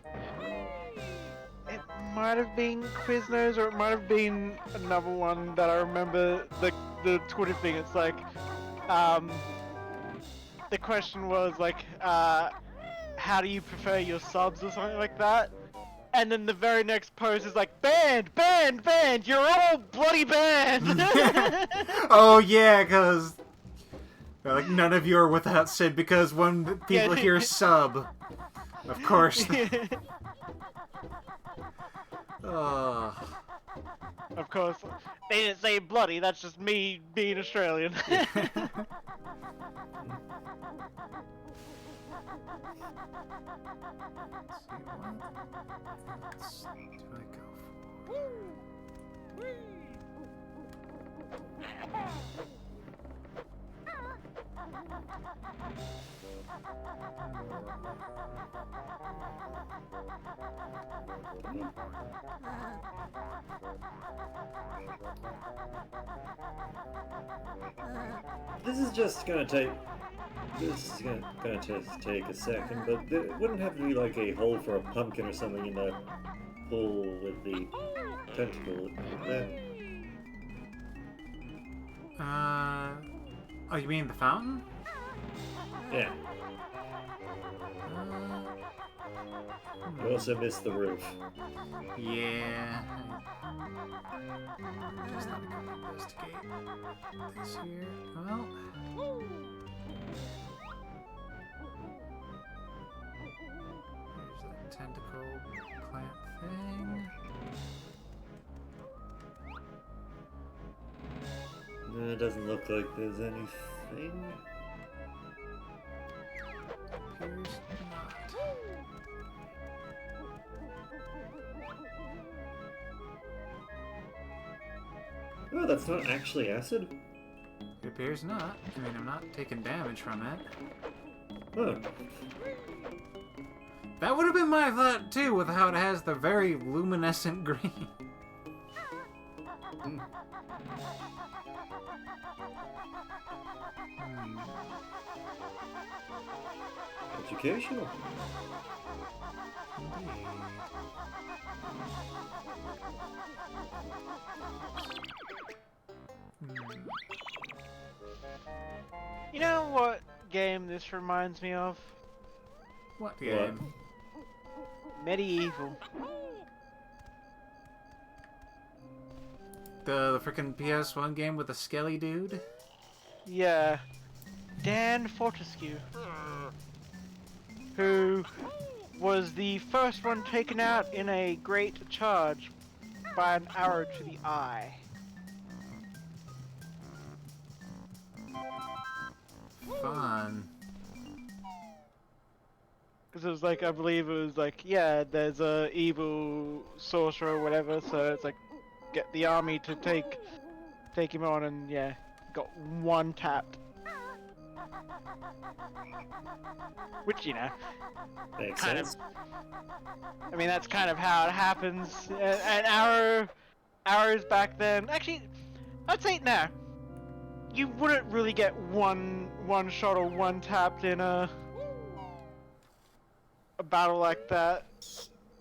It might have been Quiznos, or it might have been another one that I remember the Twitter thing. It's like, the question was like, how do you prefer your subs or something like that? And then the very next post is like, banned, banned, banned, you're all bloody banned! Oh yeah, because like none of you are without Sid because when people hear sub, of course. Oh. Of course, they didn't say bloody, that's just me being Australian. This is just gonna take. This is gonna just take a second, but there wouldn't have to be like a hole for a pumpkin or something in that hole with the tentacle. Oh, you mean the fountain? Yeah. You also missed the roof. Yeah. Just not gonna investigate this here. Well. There's that tentacle plant thing. No, it doesn't look like there's anything. Appears not. Oh, that's not actually acid? It appears not. I mean, I'm not taking damage from it. Oh. That would have been my thought too, with how it has the very luminescent green. Hmm. Educational. You know what game this reminds me of? What game? Medieval. The frickin' PS1 game with the skelly dude? Yeah. Dan Fortescue. Who was the first one taken out in a great charge by an arrow to the eye. Fun. Because it was like, I believe it was like, yeah, there's a evil sorcerer or whatever, so it's like, get the army to take him on, and yeah, got one tapped. Which, you know, Makes kind sense. I mean, that's kind of how it happens. And arrows back then, actually, I'd say now, you wouldn't really get one shot or one tapped in a battle like that.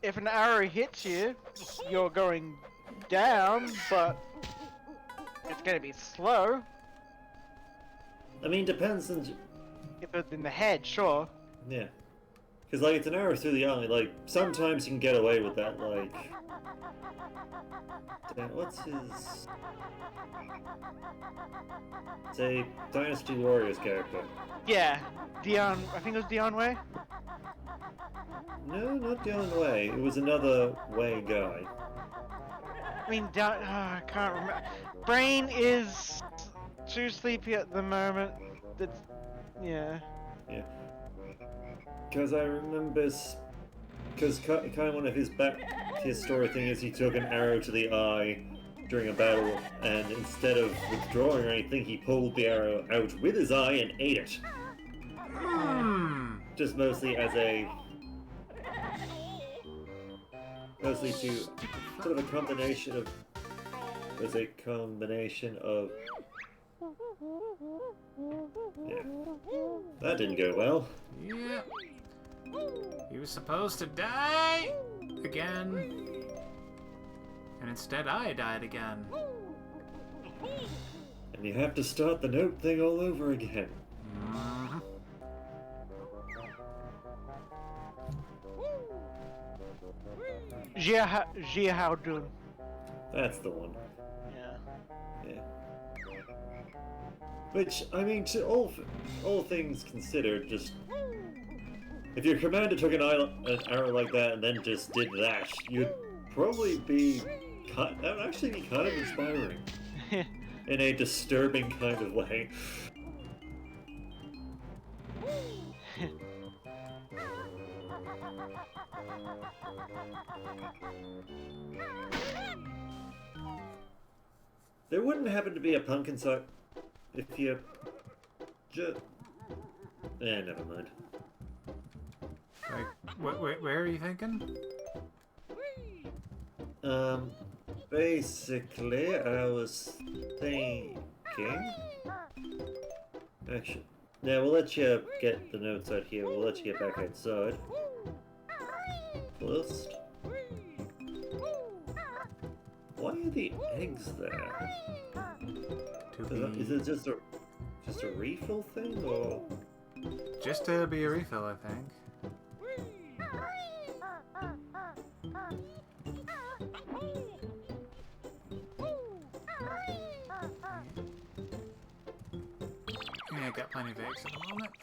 If an arrow hits you, you're going down, but it's gonna be slow. I mean, depends on... If it's in the head, sure. Yeah. Because, like, it's an arrow through the eye. Like, sometimes you can get away with that, like... Damn, what's his... It's a Dynasty Warriors character. Yeah, Dion. I think it was Dion Way. No, not Dylan Way. It was another Way guy. I mean, I can't remember. Brain is too sleepy at the moment. That's yeah. Yeah. Because I remember... Because kind of one of his story thing is he took an arrow to the eye during a battle, and instead of withdrawing or anything, he pulled the arrow out with his eye and ate it. Just mostly as a... Mostly to sort of a combination of... As a combination of... Yeah. That didn't go well. Yeah. He was supposed to die again. And instead I died again. And you have to start the note thing all over again. Mhm. Jia How Dun. That's the one. Yeah. Yeah. Which, I mean, to all things considered, just... If your commander took an arrow like that and then just did that, you'd probably be... That would actually be kind of inspiring. In a disturbing kind of way. There wouldn't happen to be a pumpkin side if you just... never mind. Like, where are you thinking? Basically, I was thinking... Actually, yeah, we'll let you get the notes out here. We'll let you get back outside. First. Why are the eggs there? Is it just a refill thing, or...? Just to be a refill, I think. Yeah, I got plenty of eggs at the moment.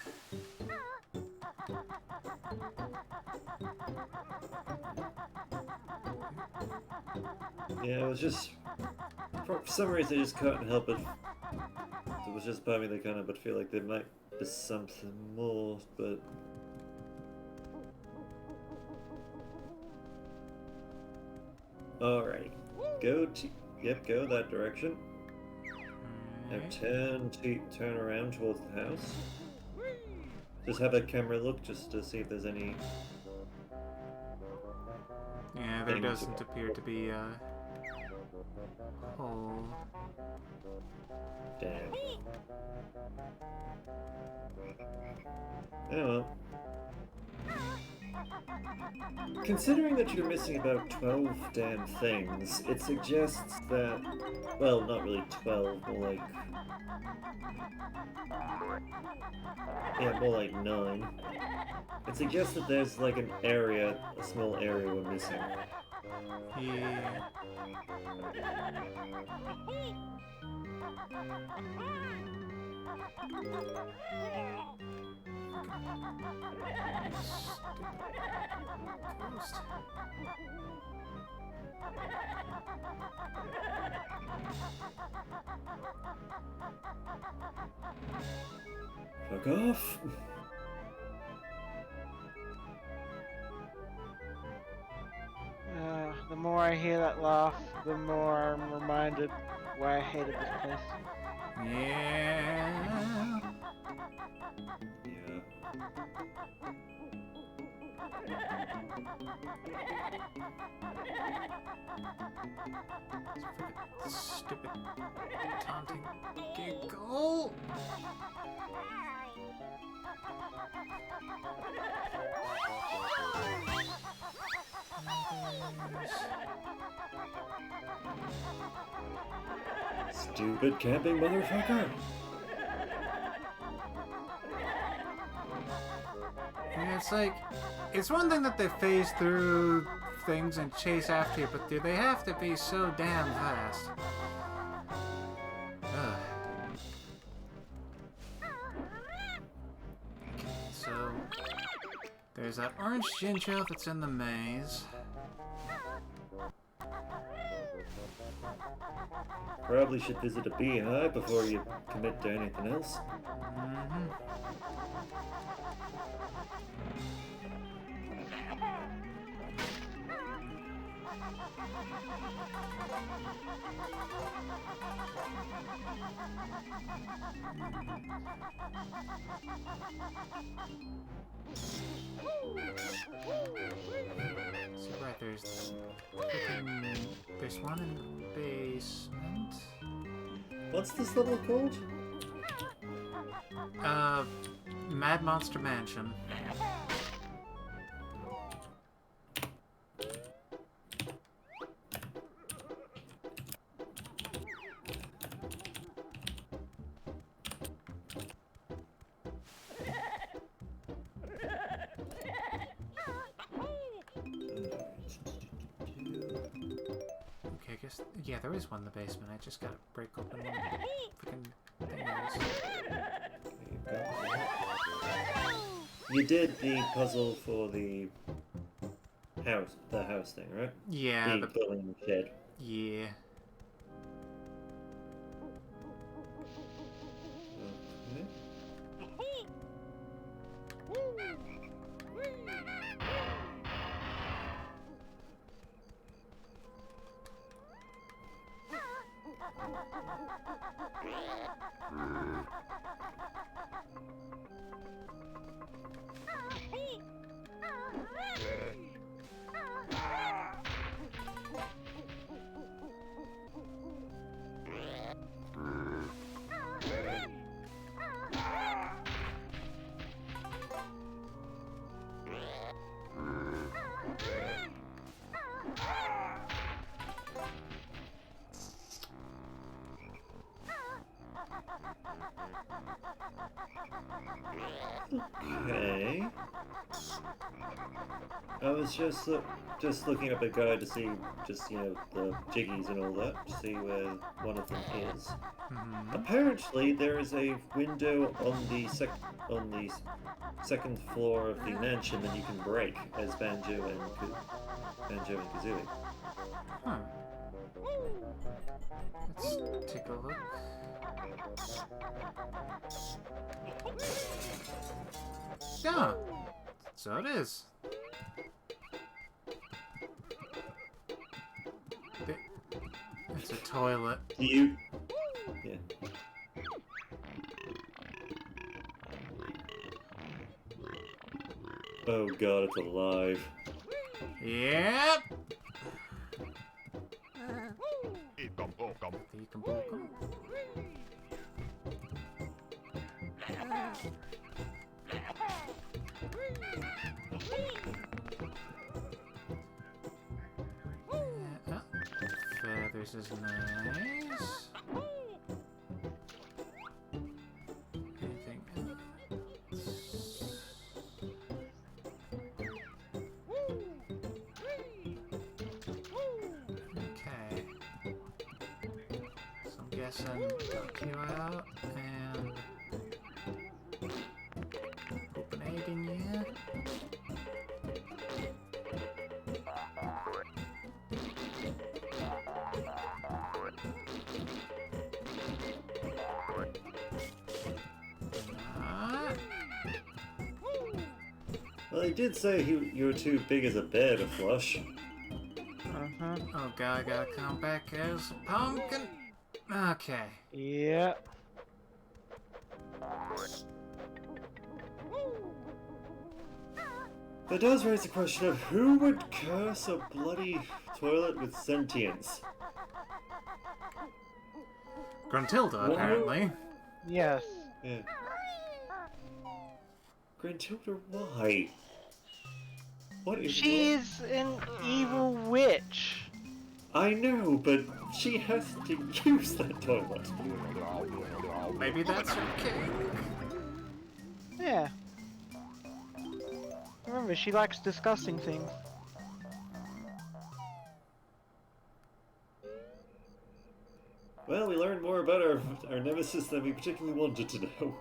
Yeah, it was just... For some reason, I just couldn't help it. It was just part of me that kind of but feel like there might be something more, but... Alright. Go that direction. Now turn around towards the house. Just have a camera look just to see if there's any... Yeah, there doesn't appear to be a hole. Damn. Oh well. Considering that you're missing about 12 damn things, it suggests that... Well, not really 12, more like... Yeah, more like 9. It suggests that there's like an area, a small area we're missing. Yeah. Ghost. Fuck off! The more I hear that laugh, the more I'm reminded why I hated this place. Yeah. Yeah. Stupid taunting giggle. Stupid camping motherfucker! Yeah, it's like It's one thing that they phase through things and chase after you, but do they have to be so damn fast? Ugh. Okay, so there's that orange ginger that's in the maze. Probably should visit a beehive before you commit to anything else. Mm-hmm. So right, there's one in the basement. What's this level called? Mad Monster Mansion. Okay, I guess, yeah, there is one in the basement. I just gotta break open one of the freaking things. You did the puzzle for the house thing, right? Yeah, the building shed. yeah. Okay. Okay. I was just looking up a guide to see the jiggies and all that to see where one of them is. Mm-hmm. Apparently, there is a window on the second floor of the mansion that you can break as Banjo-Kazooie. Huh. Let's take a look. Yeah, so it is. It's a toilet. Yeah. Oh god, it's alive. Yep. Feathers is nice. Anything else? Okay. So I'm guessing duck you out and open egg in you. Well, he did say you were too big as a bear to flush. Oh god, I gotta come back as a pumpkin. Okay. Yeah. That does raise the question of who would curse a bloody toilet with sentience? Gruntilda, What? apparently. Yes. Yeah. Gruntilda, why? What is wrong? She's an evil witch. I know, but she has to use that toilet. Maybe that's her king. Yeah. Remember, she likes discussing things. Well, we learned more about our nemesis than we particularly wanted to know.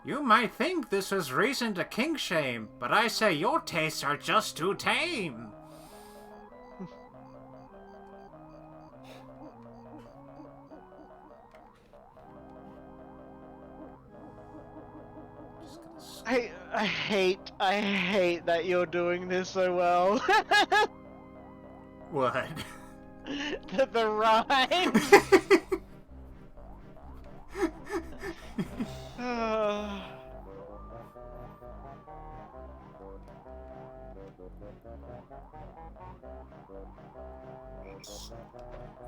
You might think this was reason to kink shame, but I say your tastes are just too tame. I hate that you're doing this so well. What? the rhymes.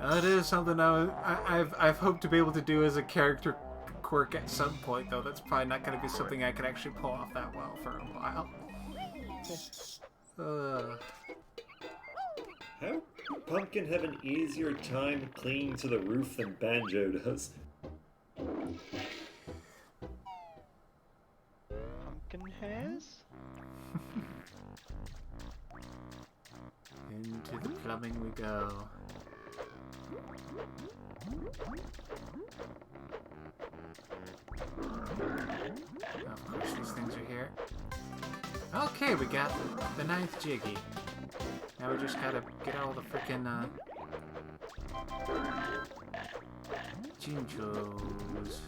That is something I've hoped to be able to do as a character quirk at some point, though. That's probably not going to be something I can actually pull off that well for a while. How Pumpkin have an easier time clinging to the roof than Banjo does? Pumpkin hairs? Into the plumbing we go. Of course, these things are here. Okay, we got the ninth jiggy. Now we just gotta get all the frickin' Jinjos.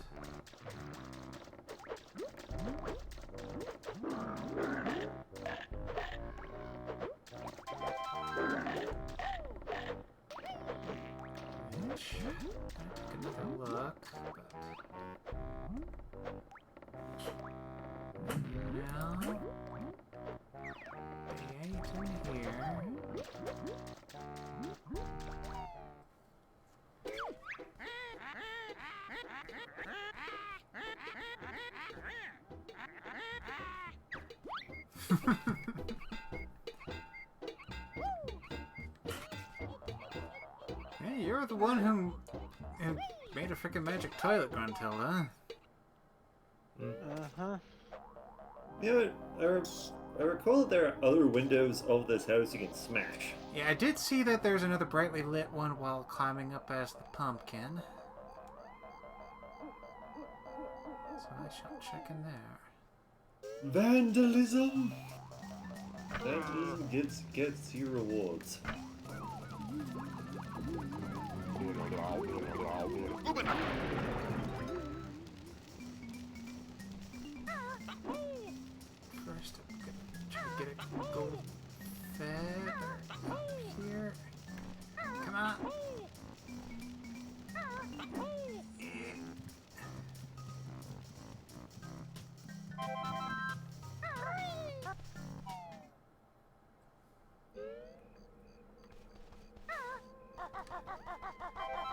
Which, I'm gonna take another look, but no, they ain't in here. Hey, you're the one who made a freaking magic toilet, Gruntilda. Uh-huh. You know, I recall that there are other windows of this house you can smash. Yeah, I did see that there's another brightly lit one while climbing up as the pumpkin. So I shall check in there. Vandalism! Vandalism gets you rewards. First, I'm gonna try to get a gold fed up here. Come on.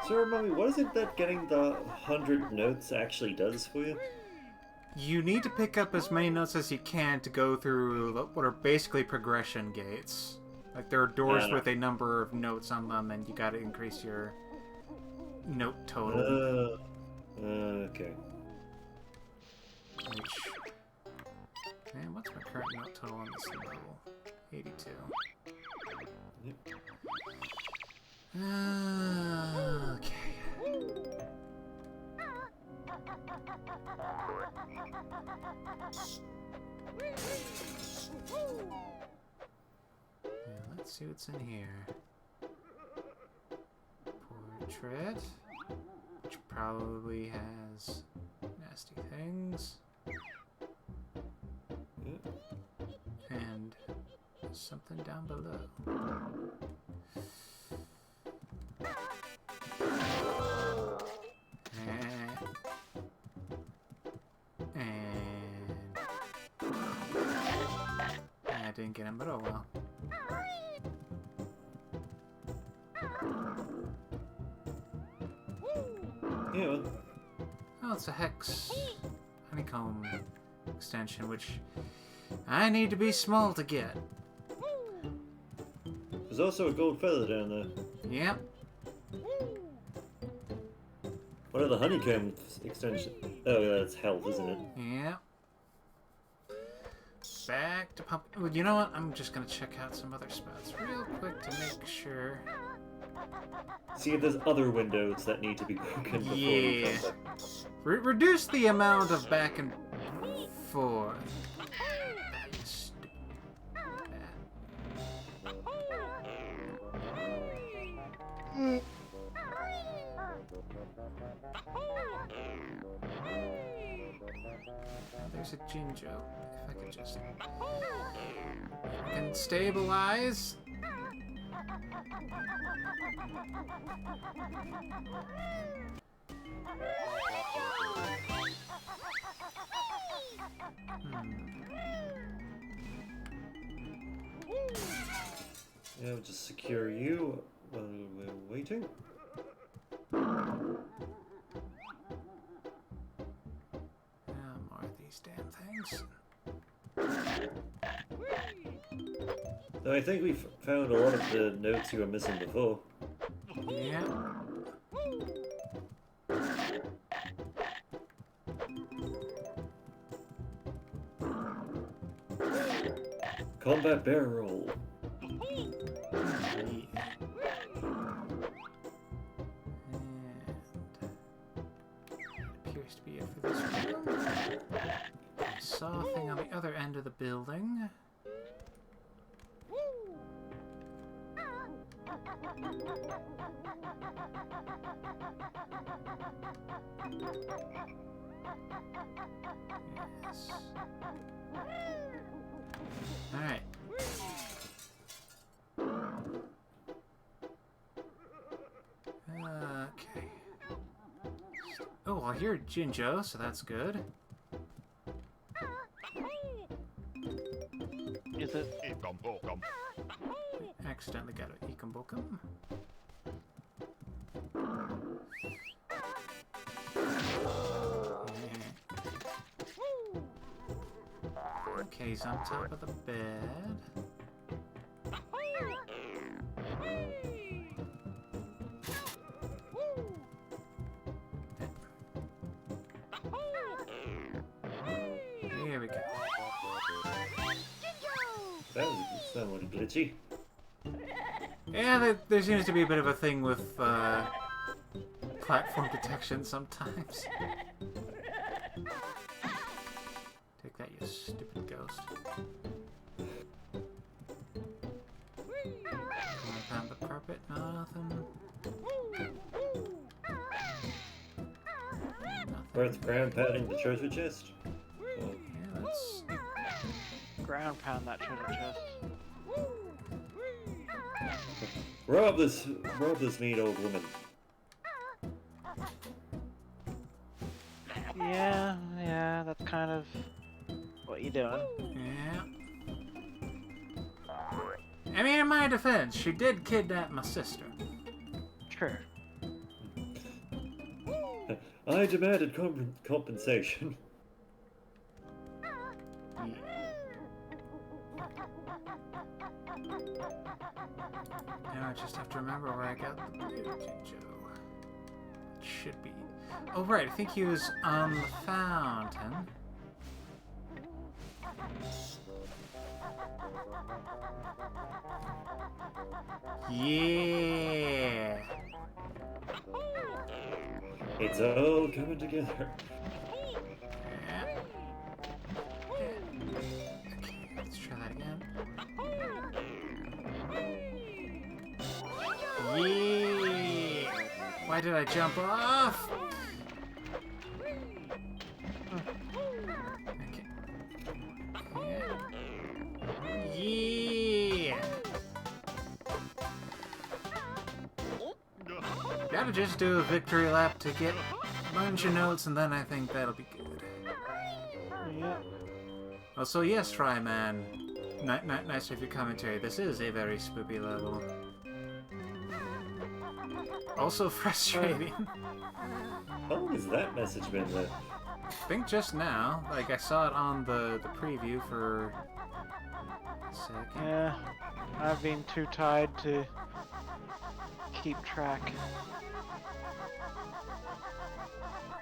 So remind me, what is it that getting the 100 notes actually does for you? You need to pick up as many notes as you can to go through what are basically progression gates. Like, there are doors with a number of notes on them, and you gotta increase your note total. Okay. Which... Man, what's my current note total on this level? 82. Yep. Okay. Yeah, let's see what's in here. Portrait, which probably has nasty things. Yep. And something down below. I didn't get him, but oh well. Yeah, well, Oh, it's a hex honeycomb extension, which I need to be small to get. there's also a gold feather down there. Yep. What are the honeycomb extension? Oh, yeah, that's health, isn't it? Yep. back to pump. Well, you know what? I'm just gonna check out some other spots real quick to make sure. See if there's other windows that need to be broken before we Yeah. come back. Reduce the amount of back and forth. There's a Jinjo. If I could just... I can stabilize. Yeah, we'll just secure you while we're waiting. More of these damn things. So I think we've found a lot of the notes you were missing before. Yeah. Combat barrel roll. Appears to be it for this room. I saw a thing on the other end of the building. Yes. Alright. Okay. Oh, I hear Jinjo, so that's good. Is it? Accidentally got an Ekombokum. Okay, he's on top of the bed. Here we go. That was somewhat glitchy. Yeah, there seems to be a bit of a thing with platform detection sometimes. Take that, you stupid ghost. Compound the carpet, nothing. Worth ground pounding the treasure chest. Oh. Yeah, let's... Ground pound that treasure chest. Rob this mean old woman. Yeah, that's kind of what you're doing. Yeah. I mean, in my defense, she did kidnap my sister. Sure. I demanded compensation. Yeah. Now I just have to remember where I got the blue Jinjo. It should be... Oh, right, I think he was on the fountain. Yeah! It's all coming together. Yeah. Okay, let's try that again. Yeah! Why did I jump off? Okay. Yeah! Gotta just do a victory lap to get a bunch of notes, and then I think that'll be good. Yeah. Oh, so yes, Fryman. Nice of your commentary. This is a very spoopy level. Also frustrating. How long has that message been there? I think just now. Like, I saw it on the preview for a second. Yeah. I've been too tired to keep track.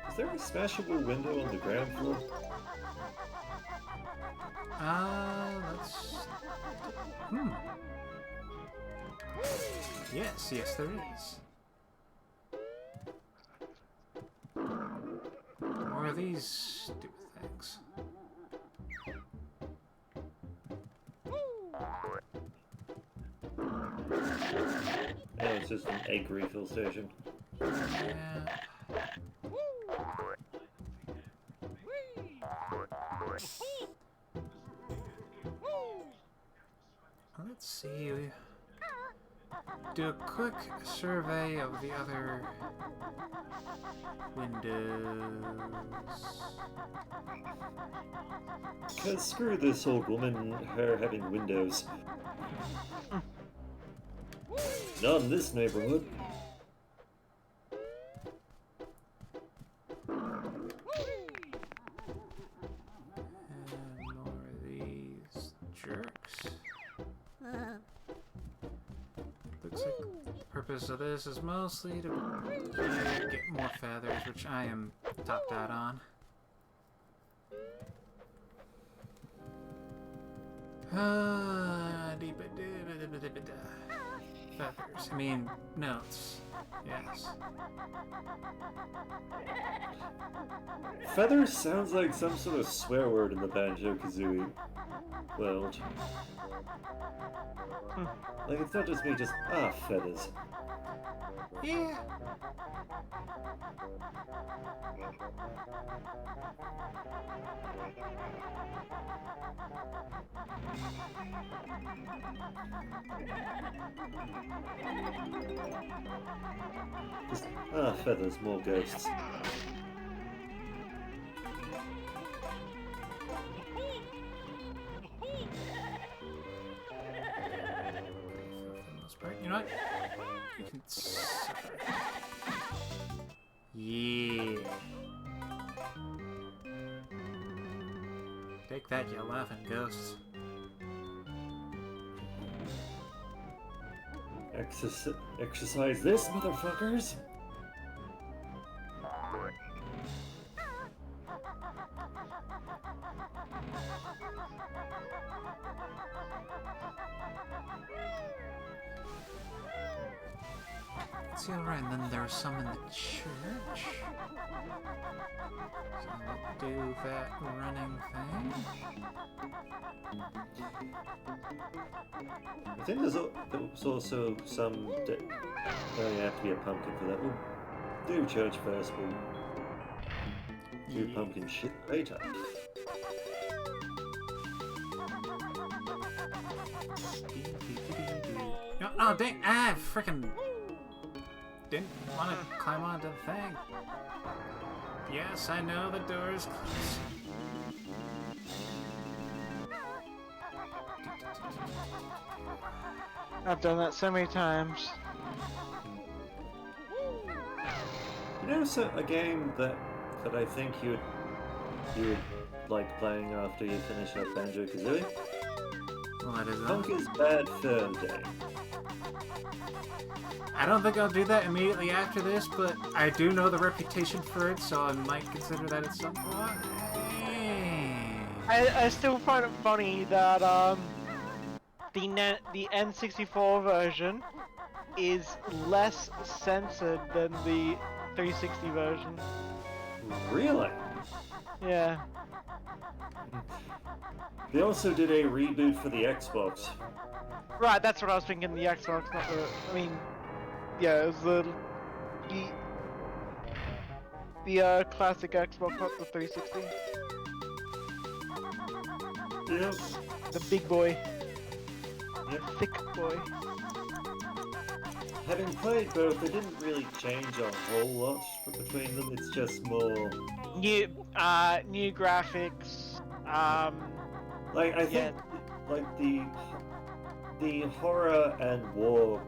Is there a smashable window on the ground floor? Let's... Yes, there is. More of these stupid things. Oh, it's just an egg refill station. Yeah. Let's see. Do a quick survey of the other windows. Because screw this old woman, her having windows. Not in this neighborhood. And more of these jerks. Looks like the purpose of this is mostly to get more feathers, which I am topped out on. Feathers. I mean, notes. Yes. Feather sounds like some sort of swear word in the Banjo-Kazooie world. Like, it's not just me, just, feathers. Yeah. Just, feathers, more ghosts. You know what? You can suffer. Yeah. Take that, you laughing ghosts. Exercise this, motherfuckers! See, alright, and then there are some in the church. So we'll do that running thing. I think there's also some... Oh, you have to be a pumpkin for that. We'll do church first, we'll do Yeah. pumpkin shit later. No, oh, dang! Ah, frickin' didn't want to climb onto the thing. Yes, I know the door is closed. I've done that so many times. You know, a game that I think you would like playing after you finish up Banjo-Kazooie? What is Punk that? is Bad Fur Day. I don't think I'll do that immediately after this, but I do know the reputation for it, so I might consider that at some point. I still find it funny that the N64 version is less censored than the 360 version. Really? Yeah. They also did a reboot for the Xbox. Right, that's what I was thinking, the Xbox, not the... I mean... Yeah, it was the classic Xbox, not the 360. Yep. The big boy. Yep. Thick boy. Having played both, they didn't really change a whole lot between them. It's just more... New graphics, Like, I think, like, the horror and war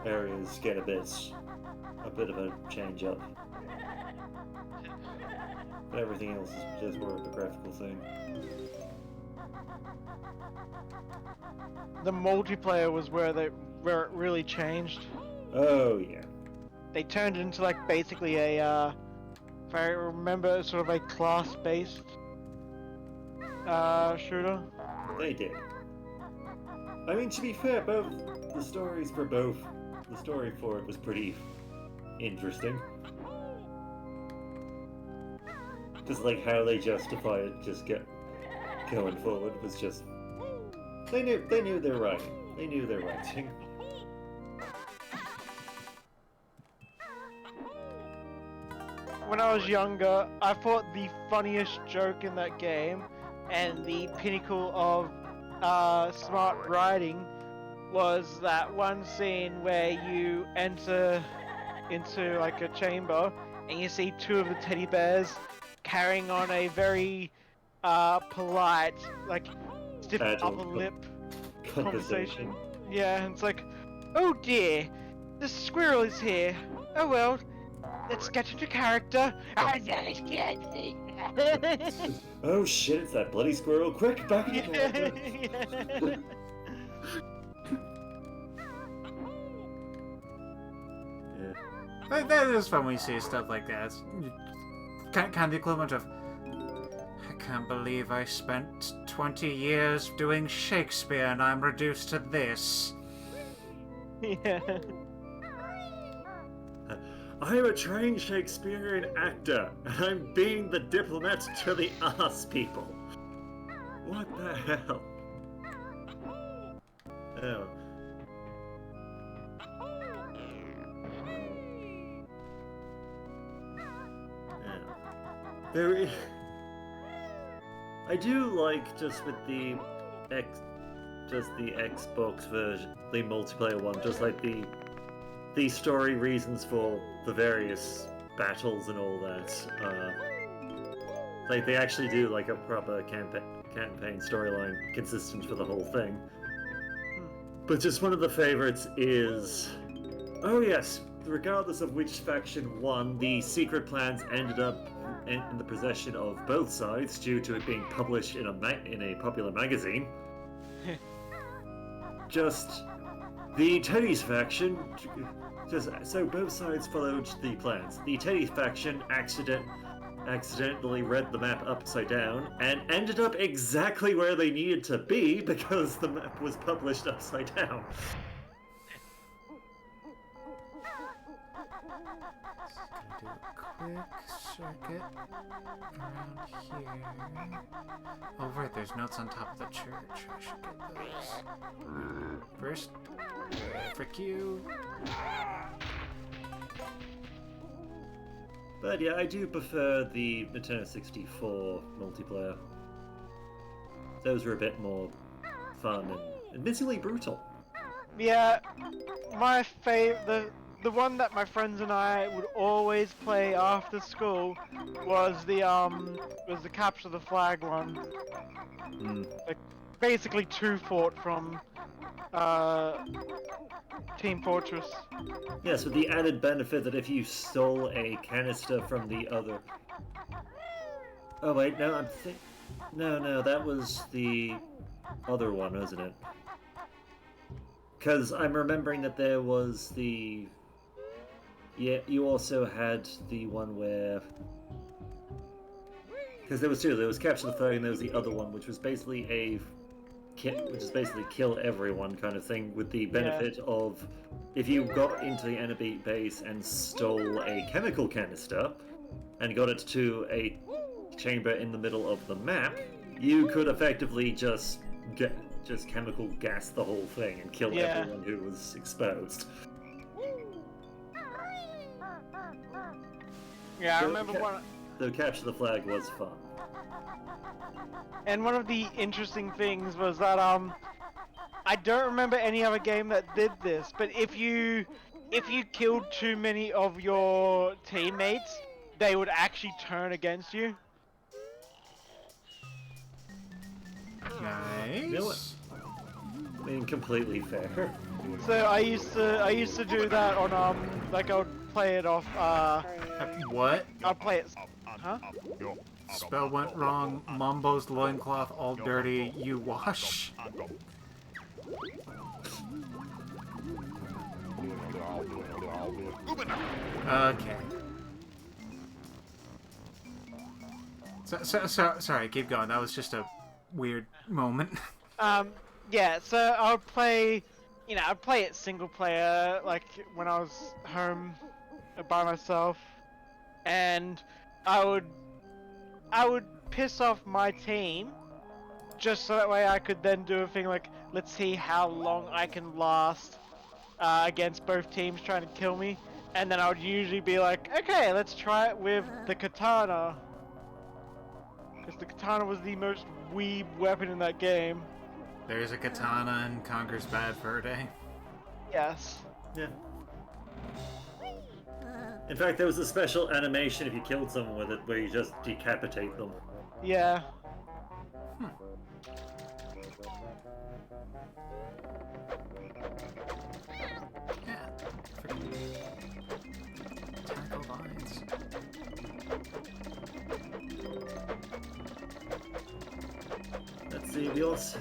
areas get a bit of a change up. But everything else is just more of a graphical thing. the multiplayer was where it really changed. Oh, yeah. They turned it into like basically a, if I remember, sort of a class-based shooter. They did. I mean, to be fair, both the stories for both, the story for it was pretty interesting. Just like how they justify it, just going forward was just they knew their writing. They knew their writing. When I was younger, I thought the funniest joke in that game, and the pinnacle of smart writing, was that one scene where you enter into like a chamber and you see two of the teddy bears carrying on a very polite, like stiff Casual upper lip conversation. Yeah, and it's like, oh dear, the squirrel is here. Oh well, let's get into character. Oh shit! It's that bloody squirrel! Quick, back in the character. But that is fun when you see stuff like that. It's kind of the equivalent of, I can't believe I spent 20 years doing Shakespeare and I'm reduced to this. Yeah. I'm a trained Shakespearean actor, and I'm being the diplomat to the ass people. What the hell? Oh. There, I do like just with the Xbox version, the multiplayer one, just like the story reasons for the various battles and all that. Like they actually do like a proper campaign storyline consistent for the whole thing. But just one of the favorites is, oh yes, regardless of which faction won, the secret plans ended up in the possession of both sides due to it being published in a popular magazine. Just the Teddy's faction, so both sides followed the plans. The Teddy faction accidentally read the map upside down and ended up exactly where they needed to be because the map was published upside down. Do a quick circuit around here. Oh right, there's notes on top of the church. I should get those. First, frick you. But yeah, I do prefer the Nintendo 64 multiplayer. Those were a bit more fun and admittedly brutal. Yeah, my the one that my friends and I would always play after school was the capture the flag one. Like basically two fought from Team Fortress. Yes, with the added benefit that if you stole a canister from the other. Oh wait, no, no, that was the other one, wasn't it? Because I'm remembering that there was the. Yeah, you also had the one where. Because there was two. There was capture the flag, and there was the other one, which was basically kill everyone kind of thing, with the benefit of if you got into the enemy base and stole a chemical canister and got it to a chamber in the middle of the map, you could effectively just chemical gas the whole thing and kill everyone who was exposed. Yeah, I remember one. So capture the flag was fun. And one of the interesting things was that I don't remember any other game that did this, but if you killed too many of your teammates, they would actually turn against you. Nice. You know what? I mean, completely fair. So I used to do that on like I would play it off What? I'll play it. Huh? Spell went wrong. Mambo's loincloth all dirty. You wash. Okay. Sorry, keep going. That was just a weird moment. Yeah, so I'll play, I'd play it single player, like when I was home by myself, and I would piss off my team, just so that way I could then do a thing like, let's see how long I can last against both teams trying to kill me, and then I would usually be like, okay, let's try it with the katana, because the katana was the most weeb weapon in that game. There's a katana in Conker's Bad Fur Day. Yes. Yeah. In fact, there was a special animation if you killed someone with it where you just decapitate them. Yeah. Yeah. Freaking tackle vines. Let's see, we also...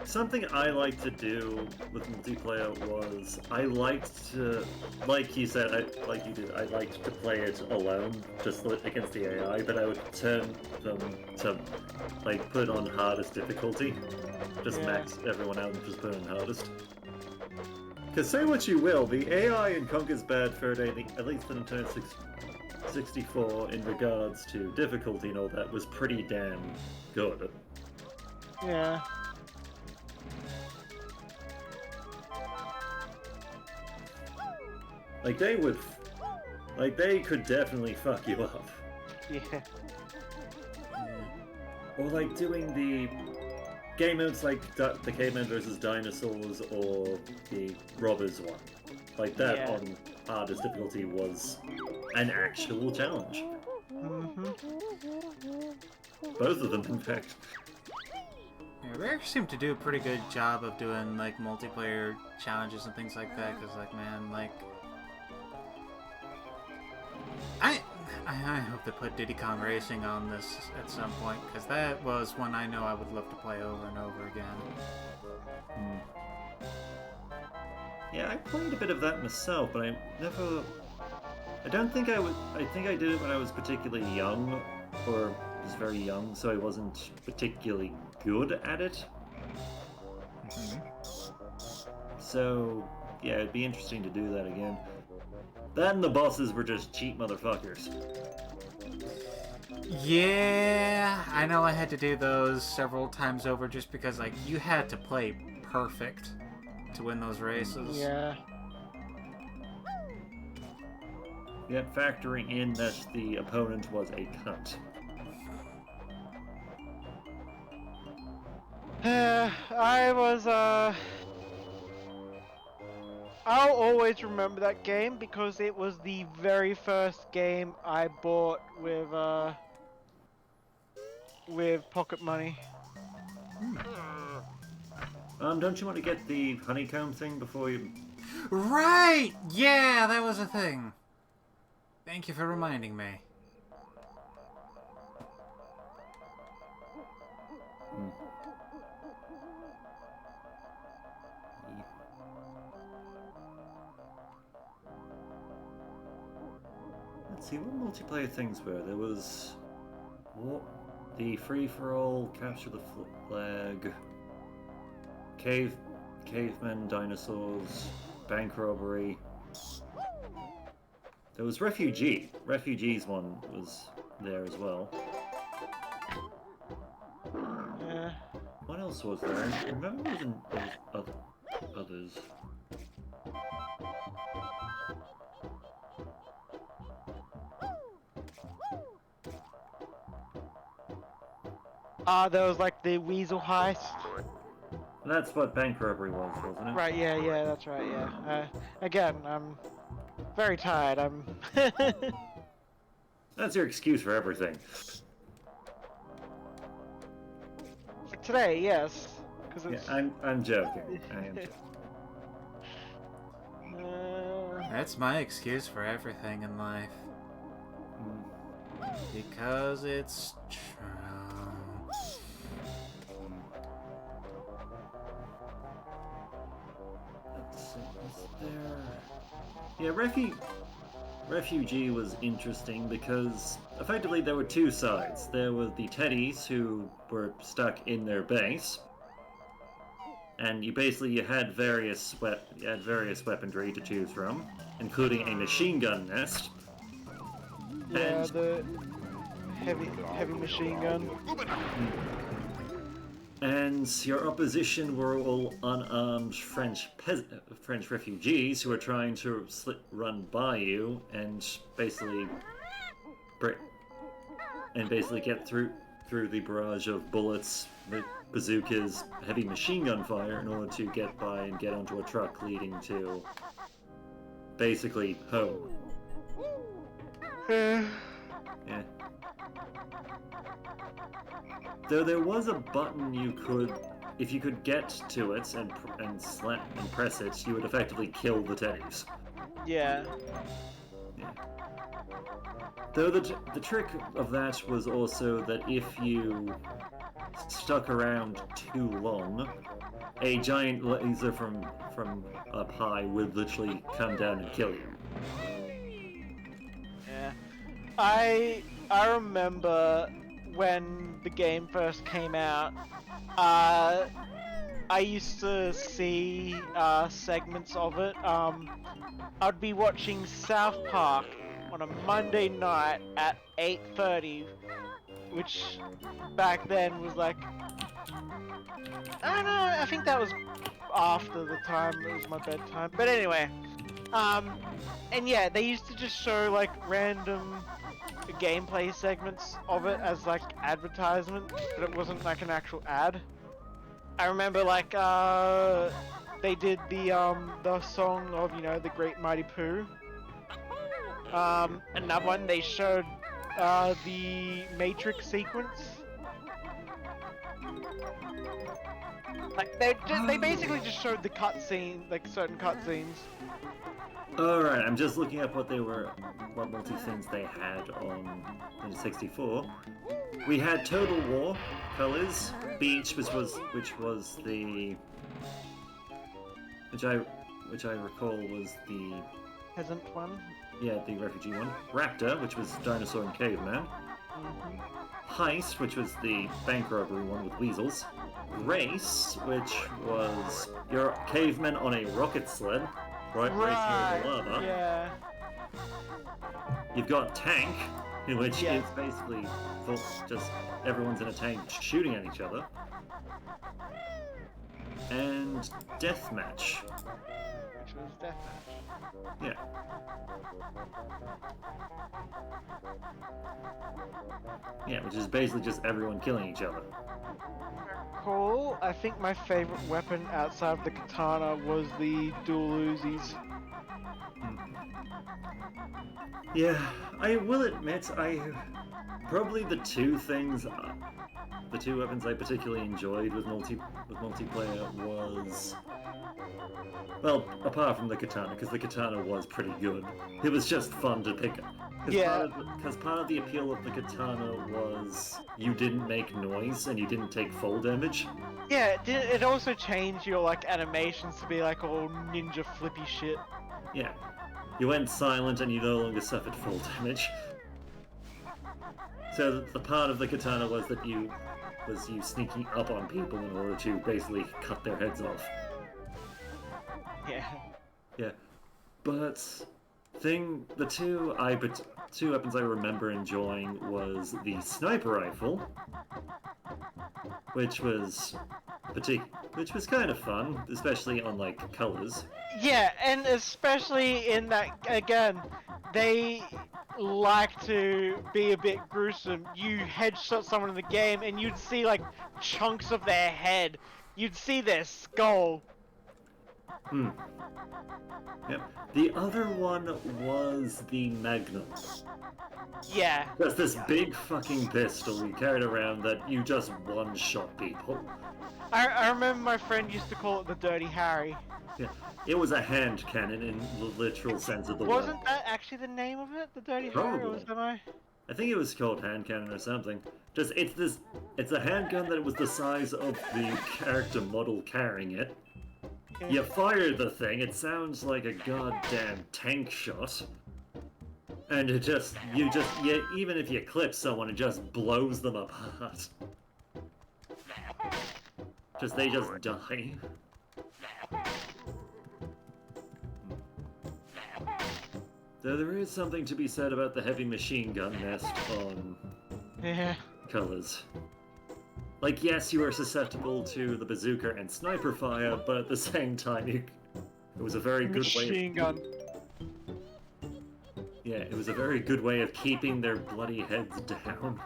Something I like to do with multiplayer was I liked to, like you said, like you did, I liked to play it alone, just against the AI, but I would turn them to, like, put on hardest difficulty. Just max everyone out and just put on hardest. Because say what you will, the AI in Conker's Bad Fur Day, at least in Nintendo 64, in regards to difficulty and all that, was pretty damn good. Yeah. Like, they could definitely fuck you up. Yeah. Or, like, doing the game modes like the Caveman vs. Dinosaurs or the Robbers one. Like, that on hardest difficulty was an actual challenge. Mm-hmm. Both of them, in fact. Yeah, Rare seemed to do a pretty good job of doing, like, multiplayer challenges and things like that, because, like, man, like... I hope they put Diddy Kong Racing on this at some point, because that was one I know I would love to play over and over again. Yeah, I played a bit of that myself, but I never... I don't think I would... I think I did it when I was particularly young, or was very young, so I wasn't particularly good at it. So, yeah, it'd be interesting to do that again. That and the bosses were just cheap motherfuckers. Yeah, I know I had to do those several times over just because, like, you had to play perfect to win those races. Yeah. Yet factoring in that the opponent was a cunt. I'll always remember that game because it was the very first game I bought with pocket money. Don't you want to get the honeycomb thing before you... Right! Yeah, that was a thing. Thank you for reminding me. Let's see, what multiplayer things were? There was... What? The free-for-all, capture the flag, cavemen, dinosaurs, bank robbery. There was refugee. Refugees one was there as well. Yeah. What else was there? I remember there was others. There was like the Weasel heist. That's what bank robbery was, wasn't it? Right, yeah, that's right, yeah. Again, I'm very tired, That's your excuse for everything. For today, yes. Cause Yeah, it's... I'm joking. I am joking. That's my excuse for everything in life. Because it's true. Let's see, is there... Yeah, Refugee was interesting because effectively there were two sides. There were the Teddies who were stuck in their base, and you had various weaponry to choose from, including a machine gun nest. Yeah, And the heavy machine gun. And your opposition were all unarmed French refugees who were trying to run by you and basically get through the barrage of bullets, bazookas, heavy machine gun fire in order to get by and get onto a truck leading to basically home. Yeah. Though there was a button you could, if you could get to it and press it, you would effectively kill the Teddies. Yeah. Yeah. Though the trick of that was also that if you stuck around too long, a giant laser from up high would literally come down and kill you. Yeah. I remember when the game first came out, I used to see segments of it. I'd be watching South Park on a Monday night at 8:30, which back then was like, I don't know, I think that was after the time it was my bedtime. But anyway, and yeah, they used to just show like random gameplay segments of it as like advertisement, but it wasn't like an actual ad. I remember like they did the song of, you know, the Great Mighty Pooh. Another one they showed the Matrix sequence. Like they basically just showed the cutscene, like certain cutscenes. Alright, I'm just looking up what multi-things they had on the 64. We had Total War colors, Beach, which I recall was the Peasant one. Yeah, the refugee one. Raptor, which was Dinosaur and Caveman. Heist, which was the bank robbery one with weasels. Race, which was your caveman on a rocket sled, right? Racing over lava. Yeah. You've got Tank, which is basically just everyone's in a tank shooting at each other. And Deathmatch. Which was Deathmatch. Yeah. Yeah, which is basically just everyone killing each other. Cool. I think my favorite weapon outside of the katana was the dual Uzis. Yeah, I will admit, probably the two weapons I particularly enjoyed with multiplayer was, well, apart from the katana, because the katana was pretty good. It was just fun to pick up. Because part of the appeal of the katana was you didn't make noise and you didn't take fall damage. Yeah, it also changed your like animations to be like all ninja flippy shit. Yeah. You went silent and you no longer suffered fall damage. So the part of the katana was that you sneaking up on people in order to basically cut their heads off. Yeah. Yeah. But the two weapons I remember enjoying was the sniper rifle, which was kind of fun, especially on like colors. Yeah, and especially in that, again, they like to be a bit gruesome. You headshot someone in the game and you'd see like chunks of their head. You'd see their skull. Yep. The other one was the Magnum. Yeah. That's this big fucking pistol you carried around that you just one-shot people. I remember my friend used to call it the Dirty Harry. Yeah. It was a hand cannon in the literal sense of the word. Wasn't that actually the name of it, the Dirty Harry, or was that I think it was called hand cannon or something. Just it's a handgun that was the size of the character model carrying it. You fire the thing, it sounds like a goddamn tank shot. And even if you clip someone, it just blows them apart. They just die. Though there is something to be said about the heavy machine gun nest on Yeah. colors. Like, yes, you are susceptible to the bazooka and sniper fire, but at the same time, it was a very good way. Machine gun. Yeah, it was a very good way of keeping their bloody heads down.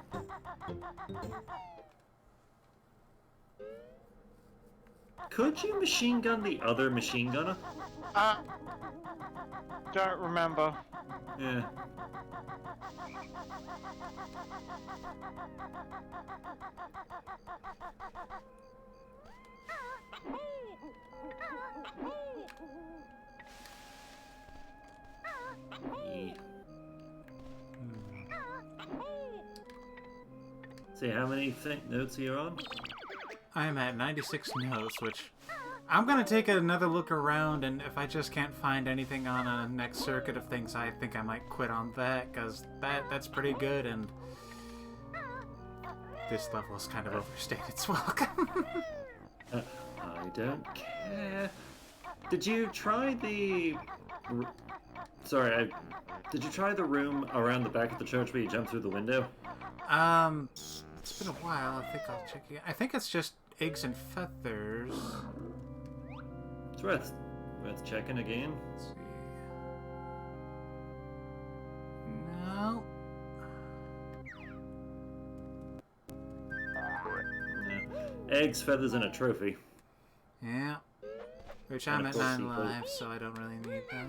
Could you machine gun the other machine gunner? Don't remember. Yeah. Yeah. See, how many notes are you on? I'm at 96 notes, which I'm gonna take another look around, and if I just can't find anything on a next circuit of things, I think I might quit on that, because that's pretty good, and this level is kind of overstayed its welcome. I don't care. Did you try the... Did you try the room around the back of the church where you jump through the window? It's been a while. I think I'll check again. I think it's just eggs and feathers. It's worth checking again. Let's see. No. No. Eggs, feathers, and a trophy. Yeah. Which And I'm of at course 9 equal. lives, so I don't really need that.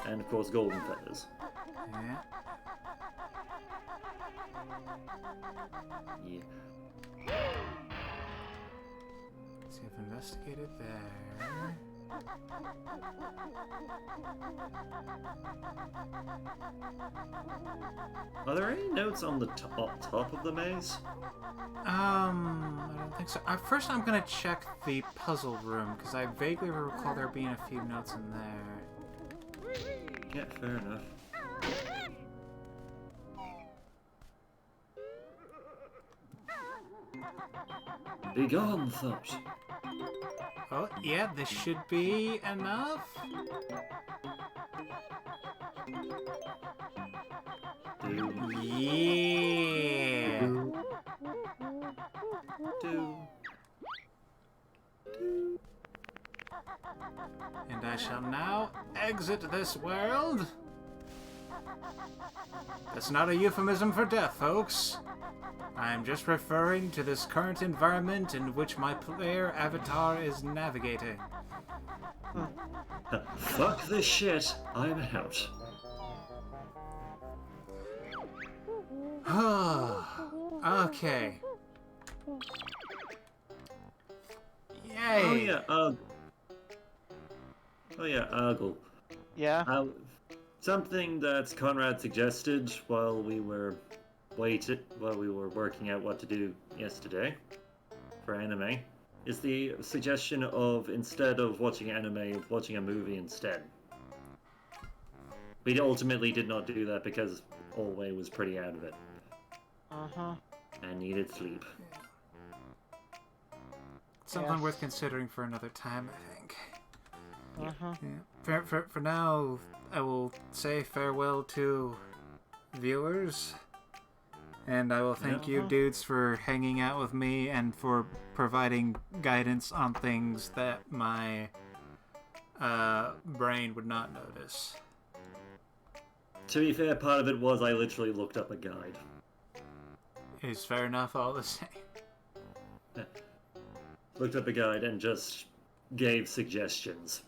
And of course, golden feathers. Yeah. Yeah. See, I've investigated there. Are there any notes on the top of the maze? I don't think so. First, I'm gonna check the puzzle room, because I vaguely recall there being a few notes in there. Yeah, fair enough. Begone, thought. Oh, yeah, this should be enough. Yeah. And I shall now exit this world. That's not a euphemism for death, folks. I'm just referring to this current environment in which my player avatar is navigating. Fuck this shit. I'm out. Okay. Yay! Oh yeah, Argle. Yeah. Something that Conrad suggested while we were working out what to do yesterday for anime is the suggestion of, instead of watching anime, watching a movie instead. We ultimately did not do that because Alway was pretty out of it. Uh-huh. And needed sleep. Something Yes. worth considering for another time, I think. Uh-huh. Yeah. For now, I will say farewell to viewers. And I will thank you dudes for hanging out with me and for providing guidance on things that my brain would not notice. To be fair, part of it was I literally looked up a guide. It's fair enough all the same. Looked up a guide and just gave suggestions.